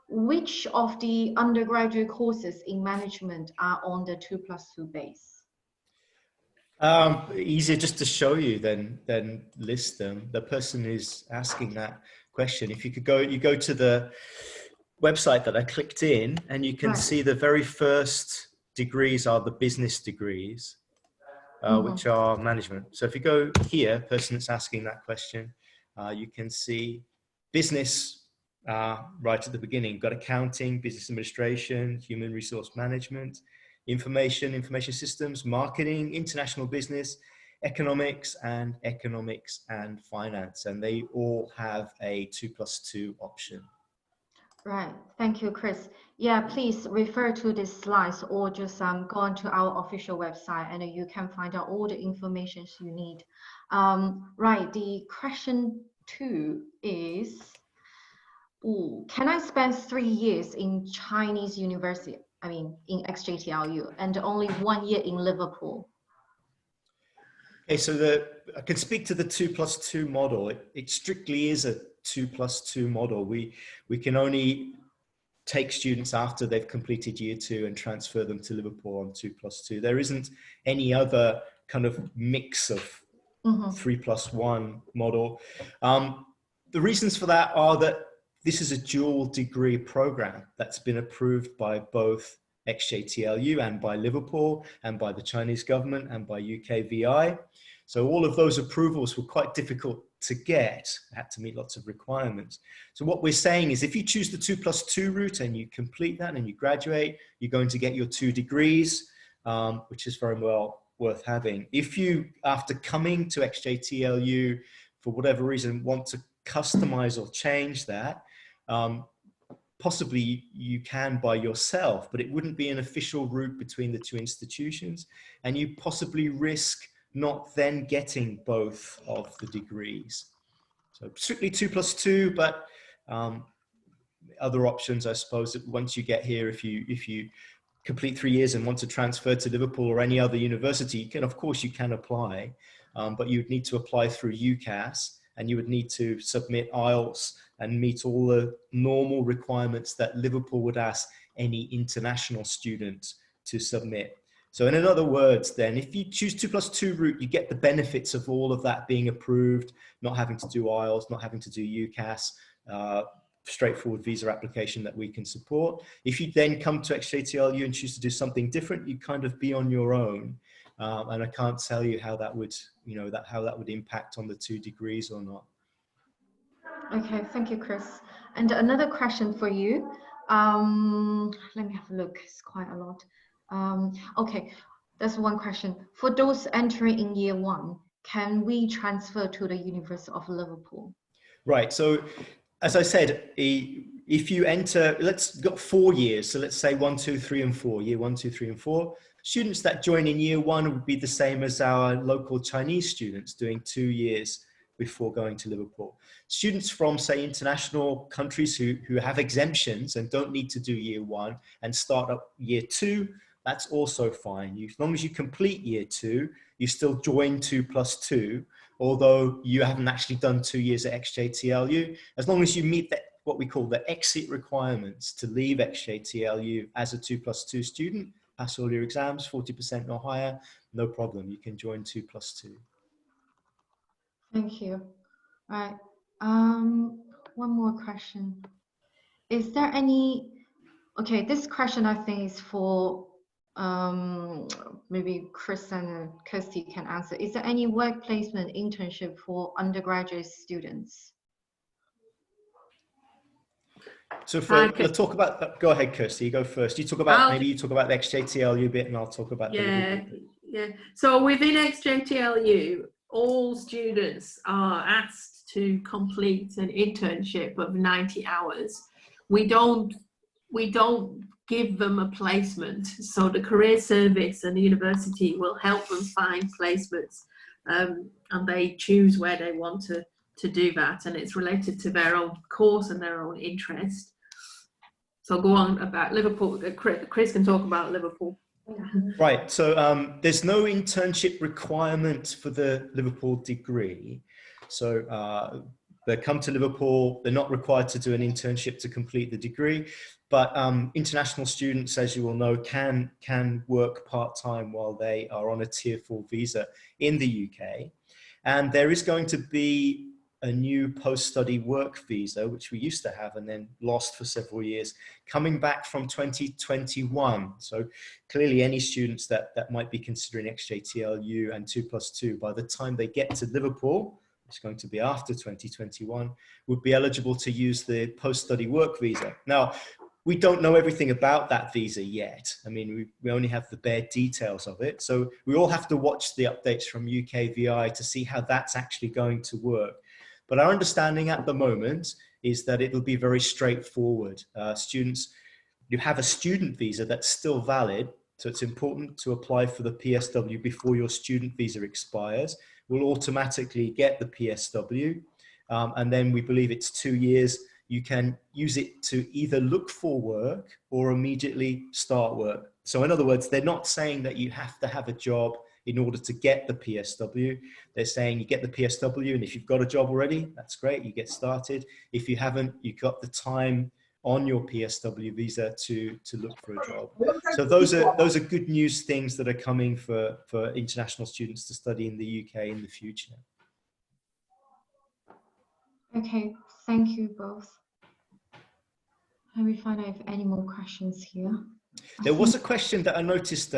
Which of the undergraduate courses in management are on the 2+2 base? Easier just to show you than list them. The person is asking that question. If you could go, you go to the website that I clicked in, and you can see the very first degrees are the business degrees, which are management. So if you go here, person that's asking that question, you can see business right at the beginning. You've got accounting, business administration, human resource management, information systems, marketing, international business, economics and finance. And they all have a 2+2 option. Right, thank you, Chris. Yeah, please refer to these slides, or just go onto our official website, and you can find out all the information you need. Right, the question 2 is, can I spend 3 years in Chinese university, in XJTLU, and only 1 year in Liverpool? Okay, so I can speak to the 2+2 model. It strictly is a 2+2 model. We can only take students after they've completed year 2 and transfer them to Liverpool on 2+2. There isn't any other kind of mix of 3+1 model. The reasons for that are that this is a dual degree program that's been approved by both XJTLU and by Liverpool and by the Chinese government and by UKVI. So all of those approvals were quite difficult to get, had to meet lots of requirements. So what we're saying is, if you choose the 2+2 route and you complete that and you graduate, you're going to get your 2 degrees, which is very well worth having. If you, after coming to XJTLU, for whatever reason, want to customize or change that, possibly you can by yourself, but it wouldn't be an official route between the 2 institutions, and you possibly risk not then getting both of the degrees. So strictly 2+2, but other options, I suppose, that once you get here, if you complete 3 years and want to transfer to Liverpool or any other university, you can, of course, you can apply, but you'd need to apply through UCAS, and you would need to submit IELTS and meet all the normal requirements that Liverpool would ask any international student to submit. So in other words, then, if you choose 2+2 route, you get the benefits of all of that being approved, not having to do IELTS, not having to do UCAS, straightforward visa application that we can support. If you then come to XJTLU and choose to do something different, you kind of be on your own. And I can't tell you how that would, how that would impact on the 2 degrees or not. Okay, thank you, Chris. And another question for you. Let me have a look. It's quite a lot. Okay, that's one question. For those entering in year 1, can we transfer to the University of Liverpool? Right. So, as I said, if you enter, let's got 4 years. So let's say 1, 2, 3, and 4. Year 1, 2, 3, and 4. Students that join in year 1 would be the same as our local Chinese students doing 2 years before going to Liverpool. Students from, say, international countries who have exemptions and don't need to do year 1 and start up year 2, that's also fine. As long as you complete year 2, you still join 2+2, although you haven't actually done 2 years at XJTLU. As long as you meet what we call the exit requirements to leave XJTLU as a 2+2 student, pass all your exams, 40% or higher, no problem. You can join 2+2. Thank you. All right. One more question. Is there any, okay, this question I think is for maybe Chris and Kirsty can answer. Is there any work placement internship for undergraduate students? So let's talk about, go ahead, Kirsty, you go first. You talk about, maybe you talk about the XJTLU bit and I'll talk about the Liverpool bit. Yeah. So within XJTLU, all students are asked to complete an internship of 90 hours. We don't give them a placement. So the career service and the university will help them find placements, and they choose where they want to do that, and it's related to their own course and their own interest. So go on about Liverpool. Chris can talk about Liverpool. Right, so there's no internship requirement for the Liverpool degree. So they come to Liverpool, they're not required to do an internship to complete the degree, but international students, as you will know, can work part-time while they are on a Tier 4 visa in the UK. And there is going to be a new post-study work visa, which we used to have and then lost for several years, coming back from 2021. So clearly any students that might be considering XJTLU and 2+2, by the time they get to Liverpool, it's going to be after 2021, would be eligible to use the post-study work visa. Now, we don't know everything about that visa yet. I mean, we only have the bare details of it. So we all have to watch the updates from UKVI to see how that's actually going to work. But our understanding at the moment is that it'll be very straightforward. Students, you have a student visa that's still valid. So it's important to apply for the PSW before your student visa expires. We'll automatically get the PSW. And then we believe it's 2 years. You can use it to either look for work or immediately start work. So in other words, they're not saying that you have to have a job in order to get the PSW. They're saying you get the PSW, and if you've got a job already, that's great, you get started. If you haven't, you've got the time on your PSW visa to look for a job. So those are good news things that are coming for international students to study in the UK in the future. Okay, thank you both. Let me find out if any more questions here. There was a question that I noticed,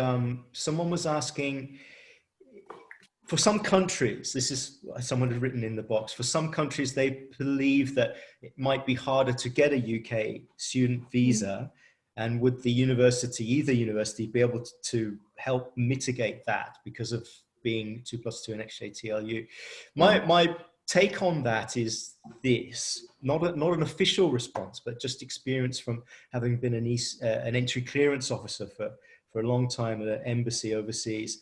someone was asking, for some countries, this is someone had written in the box, for some countries they believe that it might be harder to get a UK student visa, and would the university, either university, be able to help mitigate that because of being 2+2 and XJTLU? My take on that is this, not an official response, but just experience from having been an entry clearance officer for a long time at an embassy overseas.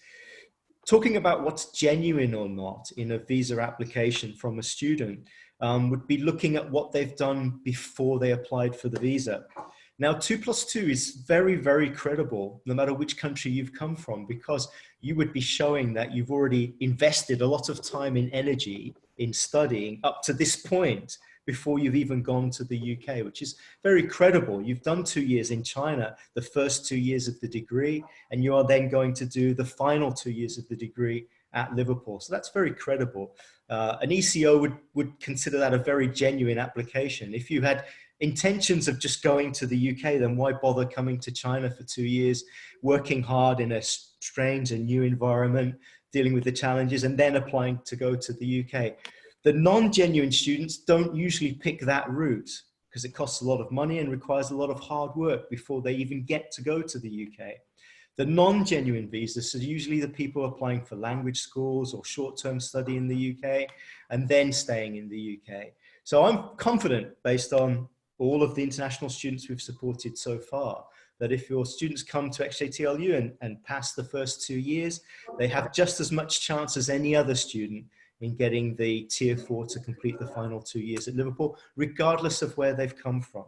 Talking about what's genuine or not in a visa application from a student would be looking at what they've done before they applied for the visa. Now, 2+2 is very, very credible, no matter which country you've come from, because you would be showing that you've already invested a lot of time and energy in studying up to this point before you've even gone to the UK, which is very credible. You've done 2 years in China, the first 2 years of the degree, and you are then going to do the final 2 years of the degree at Liverpool. So that's very credible. An ECO would consider that a very genuine application. If you had intentions of just going to the UK, then why bother coming to China for 2 years, working hard in a strange and new environment, dealing with the challenges, and then applying to go to the UK? The non-genuine students don't usually pick that route because it costs a lot of money and requires a lot of hard work before they even get to go to the UK. The non-genuine visas are usually the people applying for language schools or short-term study in the UK and then staying in the UK. So I'm confident, based on all of the international students we've supported so far, that if your students come to XJTLU and pass the first 2 years, they have just as much chance as any other student in getting the Tier 4 to complete the final 2 years at Liverpool, regardless of where they've come from.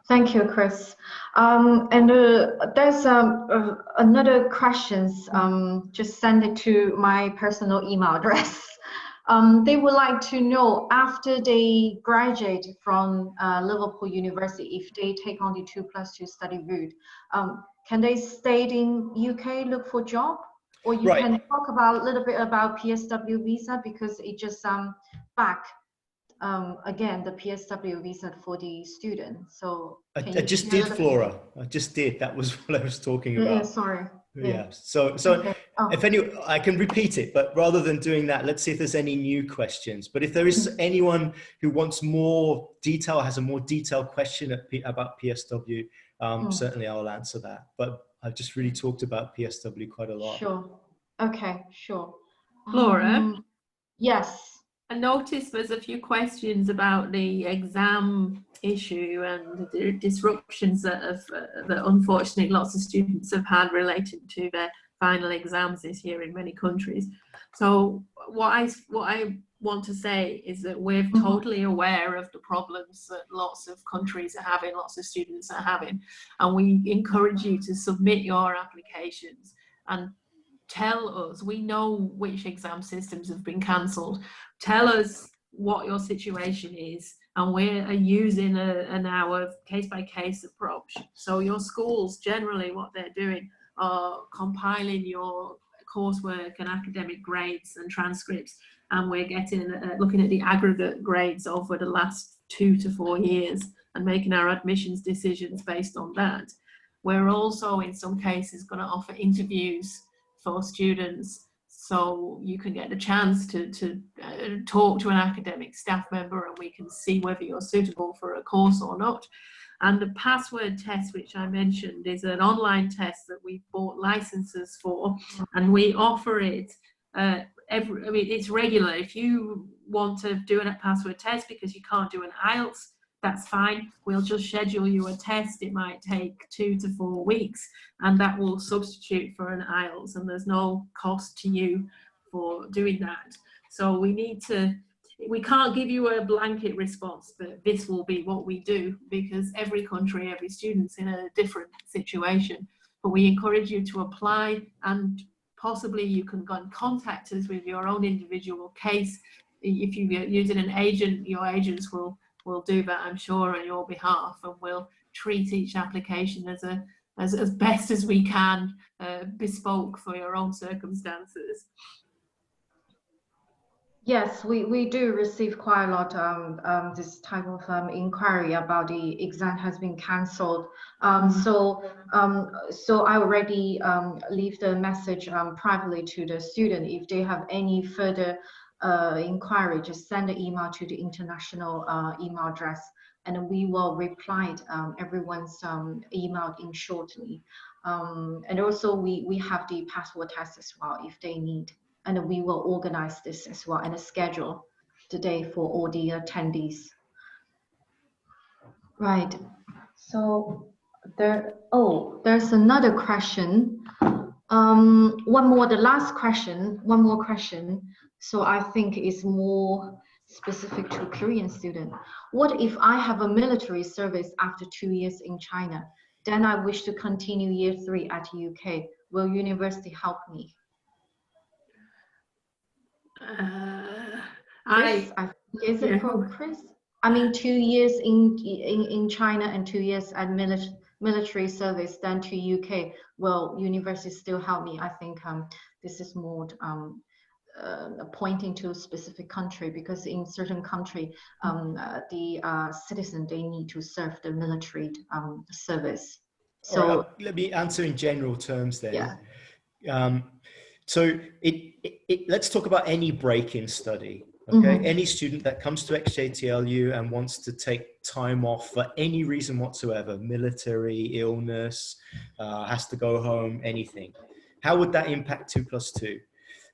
Thank you, Chris. There's another questions. Just send it to my personal email address. They would like to know after they graduate from Liverpool University, if they take on the 2+2 study route, can they stay in UK, look for job? Or you Right. can talk about a little bit about PSW visa, because it just back again the PSW visa for the student. So I just did, Flora. I just did. That was what I was talking about. Yeah, sorry. Yeah. So Okay. if I can repeat it, but rather than doing that, let's see if there's any new questions. But if there is anyone who wants more detail, has a more detailed question about PSW, certainly I'll answer that. But I've just really talked about PSW quite a lot. Sure. Okay, sure. Laura? Yes. I noticed there's a few questions about the exam issue and the disruptions that unfortunately lots of students have had related to their final exams this year in many countries. So what I want to say is that we're totally aware of the problems that lots of countries are having, lots of students are having, and we encourage you to submit your applications and tell us. We know which exam systems have been cancelled. Tell us what your situation is, and we're using our case-by-case approach. So your schools, generally what they're doing are compiling your coursework and academic grades and transcripts, and we're getting looking at the aggregate grades over the last 2 to 4 years and making our admissions decisions based on that. We're also in some cases going to offer interviews for students, so you can get a chance to talk to an academic staff member, and we can see whether you're suitable for a course or not. And the password test, which I mentioned, is an online test that we've bought licenses for, and we offer it it's regular. If you want to do a password test because you can't do an IELTS, that's fine. We'll just schedule you a test. It might take 2 to 4 weeks, and that will substitute for an IELTS, and there's no cost to you for doing that. So we can't give you a blanket response, but this will be what we do, because every country, every student's in a different situation. But we encourage you to apply, and possibly you can go and contact us with your own individual case. If you're using an agent, your agents will do that, I'm sure, on your behalf, and we'll treat each application as best as we can, bespoke for your own circumstances. Yes, we do receive quite a lot this type of inquiry about the exam has been cancelled. So I already leave the message privately to the student. If they have any further inquiry, just send an email to the international email address, and we will reply everyone's email in shortly. And also we have the password test as well if they need, and we will organize this as well and schedule the day for all the attendees. Right. So there's another question. One more question. So I think it's more specific to Korean student. What if I have a military service after 2 years in China? Then I wish to continue year 3 at UK. Will university help me? Is it for Chris? I mean, 2 years in China and 2 years at military service, then to UK. Will university still help me? I think this is more pointing to a specific country, because in certain country, the citizen, they need to serve the military service. So let me answer in general terms then. Yeah. So let's talk about any break-in study. Okay, any student that comes to XJTLU and wants to take time off for any reason whatsoever, military, illness, has to go home, anything. How would that impact 2+2?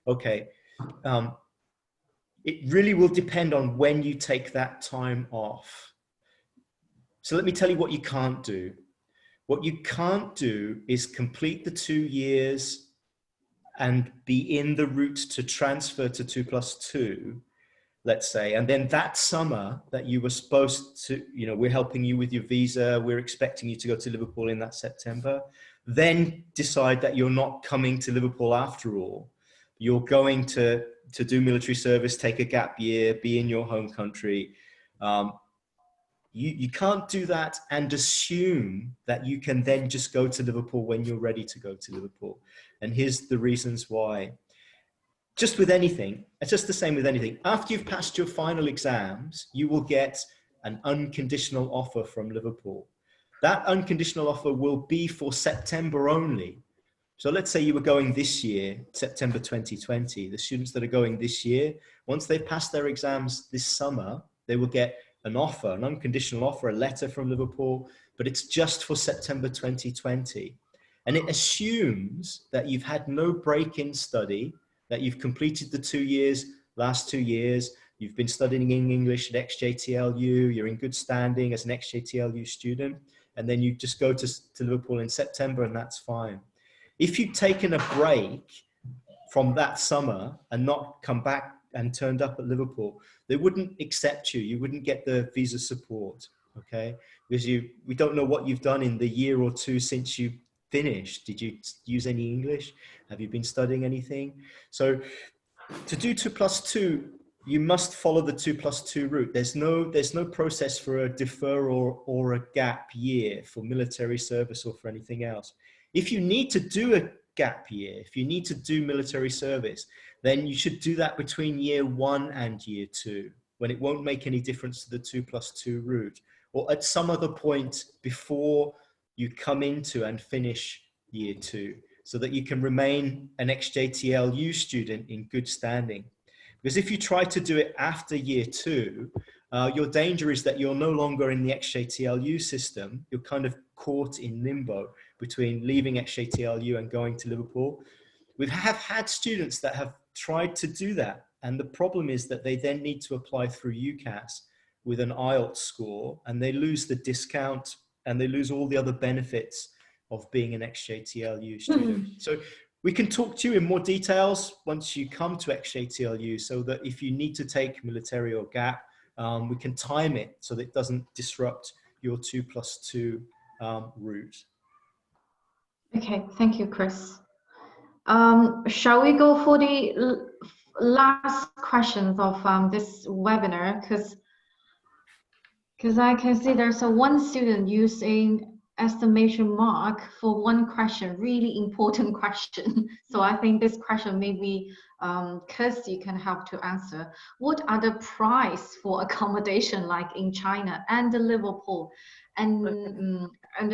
Okay, it really will depend on when you take that time off. So let me tell you what you can't do. What you can't do is complete the 2 years and be in the route to transfer to 2+2 let's say, and then that summer that you were supposed to, you know, we're helping you with your visa, we're expecting you to go to Liverpool in that September, then decide that you're not coming to Liverpool after all. You're going to do military service, take a gap year, be in your home country. You can't do that and assume that you can then just go to Liverpool when you're ready to go to Liverpool. And here's the reasons why. Just with anything, it's just the same with anything. After you've passed your final exams, you will get an unconditional offer from Liverpool. That unconditional offer will be for September only. So let's say you were going this year, September 2020, the students that are going this year, once they've passed their exams this summer, they will get an offer, an unconditional offer, a letter from Liverpool, but it's just for September 2020. And it assumes that you've had no break in study, that you've completed the last 2 years, you've been studying English at XJTLU, you're in good standing as an XJTLU student, and then you just go to Liverpool in September and that's fine. If you've taken a break from that summer and not come back and turned up at Liverpool, they wouldn't accept you. You wouldn't get the visa support, okay? Because we don't know what you've done in the year or two since you finished. Did you use any English? Have you been studying anything? So to do 2+2, you must follow the 2+2 route. There's no process for a deferral or a gap year for military service or for anything else. If you need to do a gap year, if you need to do military service, then you should do that between year 1 and year 2, when it won't make any difference to the 2+2 route, or at some other point before you come into and finish year 2, so that you can remain an XJTLU student in good standing. Because if you try to do it after year 2, your danger is that you're no longer in the XJTLU system. You're kind of caught in limbo between leaving XJTLU and going to Liverpool. We have had students that have tried to do that. And the problem is that they then need to apply through UCAS with an IELTS score, and they lose the discount and they lose all the other benefits of being an XJTLU student. So we can talk to you in more details once you come to XJTLU, so that if you need to take military or gap, we can time it so that it doesn't disrupt your 2+2 route. Okay, thank you, Chris. Shall we go for the last questions of this webinar? Because I can see there's one student using estimation mark for one question, really important question. So I think this question maybe Kirsty can help to answer. What are the price for accommodation like in China and Liverpool? And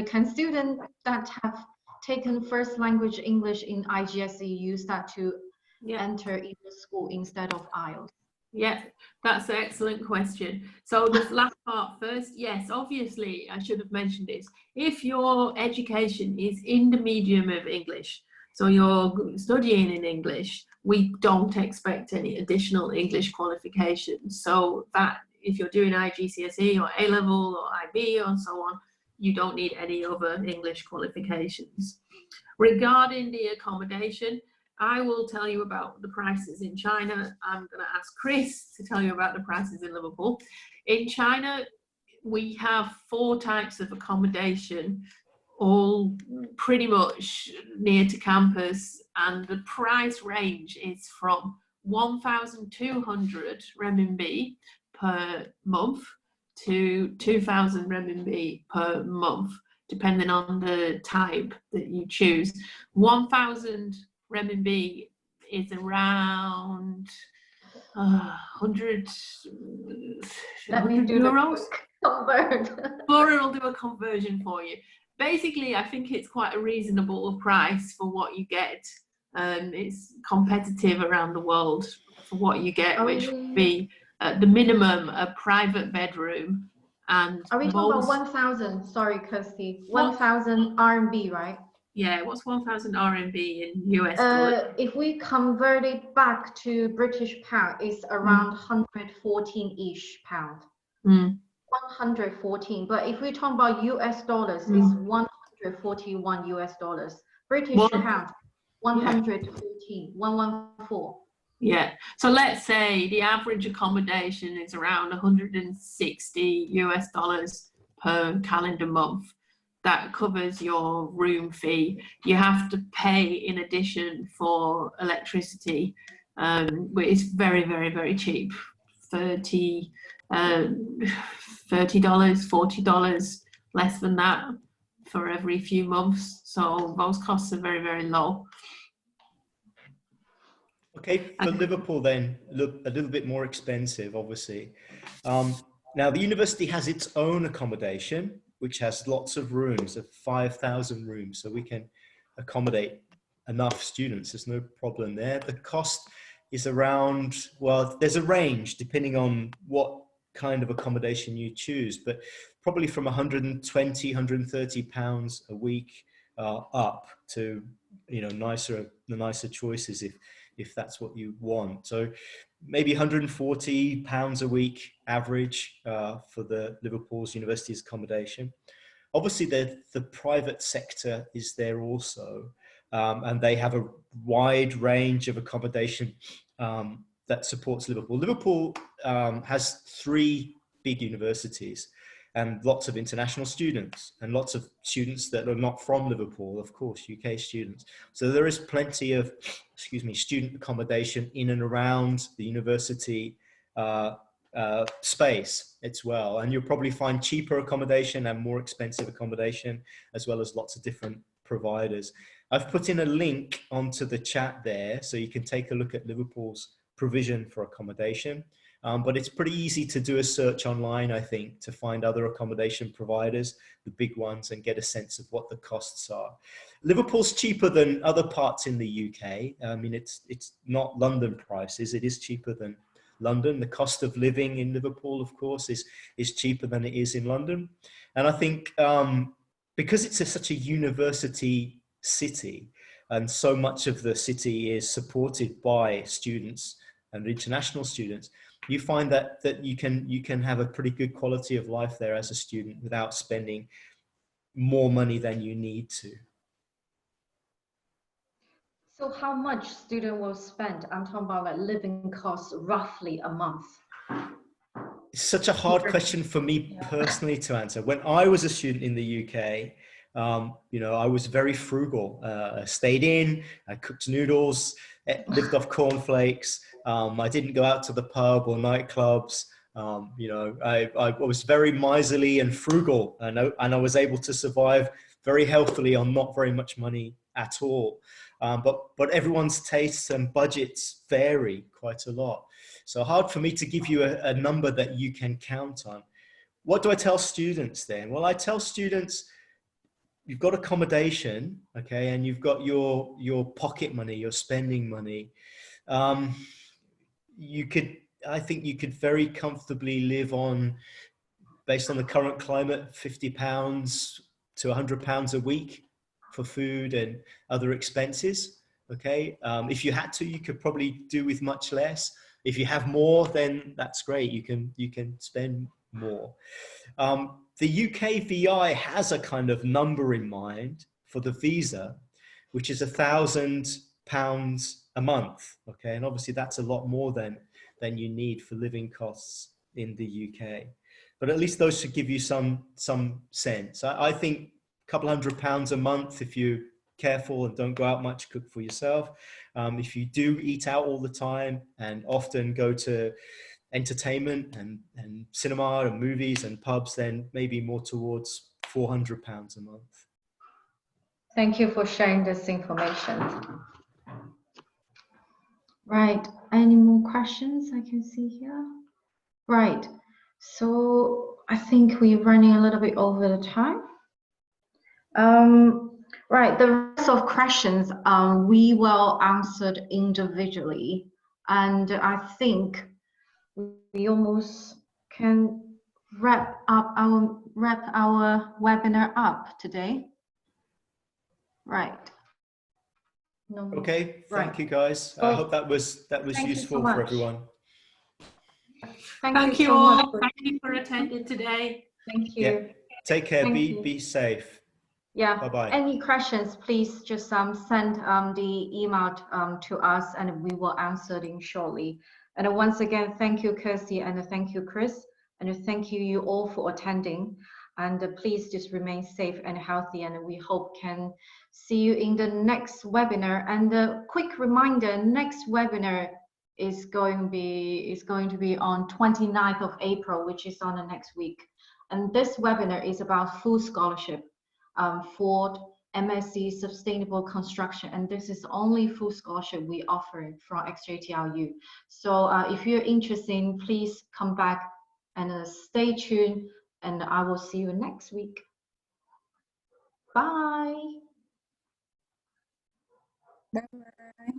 can students that have taken first language English in IGCSE use that to enter either school instead of IELTS? Yeah, that's an excellent question. So this last part first, yes, obviously I should have mentioned this. If your education is in the medium of English, so you're studying in English, we don't expect any additional English qualifications. So that if you're doing IGCSE or A-level or IB or so on, you don't need any other English qualifications. Regarding the accommodation, I will tell you about the prices in China. I'm going to ask Chris to tell you about the prices in Liverpool. In China, we have 4 types of accommodation, all pretty much near to campus, and the price range is from 1,200 renminbi per month to 2,000 renminbi per month, depending on the type that you choose. 1,000 renminbi is around 100 euros. Lauren will do a conversion for you. Basically, I think it's quite a reasonable price for what you get. It's competitive around the world for what you get, which would be the minimum a private bedroom. And are we talking about 1,000? Sorry, Kirsty. 1,000 RMB, right? Yeah, what's 1,000 RMB in US dollar? If we convert it back to British pound, it's around 114-ish pound. 114. But if we talk about US dollars, it's 141 US dollars. British pound, 114, 114. Yeah. So let's say the average accommodation is around $160 per calendar month. That covers your room fee. You have to pay in addition for electricity, which is very, very, very cheap. $30, $40, less than that for every few months. So those costs are very, very low. Okay, for Liverpool then, look a little bit more expensive, obviously. Now, the university has its own accommodation, which has lots of rooms, of 5,000 rooms, so we can accommodate enough students. There's no problem there. The cost is around, well, there's a range depending on what kind of accommodation you choose, but probably from 120, 130 pounds a week up to, you know, the nicer choices if that's what you want. So maybe 140 pounds a week average for the Liverpool's university's accommodation. Obviously, the private sector is there also, and they have a wide range of accommodation that supports Liverpool. Liverpool has 3 big universities and lots of international students and lots of students that are not from Liverpool, of course, UK students. So there is plenty of, student accommodation in and around the university space as well. And you'll probably find cheaper accommodation and more expensive accommodation, as well as lots of different providers. I've put in a link onto the chat there, so you can take a look at Liverpool's provision for accommodation. But it's pretty easy to do a search online, I think, to find other accommodation providers, the big ones, and get a sense of what the costs are. Liverpool's cheaper than other parts in the UK. I mean, it's not London prices. It is cheaper than London. The cost of living in Liverpool, of course, is cheaper than it is in London. And I think because it's such a university city, and so much of the city is supported by students and international students, you find that you can have a pretty good quality of life there as a student without spending more money than you need to. So how much student will spend? I'm talking about like living costs roughly a month. It's such a hard question for me personally to answer. When I was a student in the UK, you know, I was very frugal. I stayed in, I cooked noodles, lived off cornflakes. I didn't go out to the pub or nightclubs. You know, I was very miserly and frugal, and I was able to survive very healthily on not very much money at all. But everyone's tastes and budgets vary quite a lot. So hard for me to give you a number that you can count on. What do I tell students then? Well, I tell students, you've got accommodation, okay, and you've got your pocket money, your spending money. I think you could very comfortably live on, based on the current climate, £50 to £100 a week for food and other expenses. Okay, if you had to, you could probably do with much less. If you have more, then that's great. You can spend more. The UK VI has a kind of number in mind for the visa, which is £1,000 a month. Okay, and obviously that's a lot more than you need for living costs in the UK. But at least those should give you some sense. I think a couple £100 a month if you're careful and don't go out much, cook for yourself. If you do eat out all the time and often go to entertainment and cinema and movies and pubs, then maybe more towards £400 a month. Thank you for sharing this information. Right, any more questions I can see here? Right, so I think we're running a little bit over the time. Right, the rest of questions we will answer individually, and I think we almost can wrap our webinar up today. Right. No. Okay, thank Right. you guys. I hope that was useful for everyone. Thank you all. Thank you for attending today. Thank you. Yeah. Take care. Be safe. Yeah. Bye-bye. Any questions, please just send the email to us, and we will answer them shortly. And once again, thank you, Kirsty, and thank you, Chris, and thank you all for attending. And please just remain safe and healthy, and we hope can see you in the next webinar. And a quick reminder, next webinar is going to be on 29th of April, which is on the next week. And this webinar is about full scholarship for MSc Sustainable Construction, and this is only full scholarship we offer from XJTLU. So if you're interested, please come back and stay tuned, and I will see you next week. Bye. Bye-bye.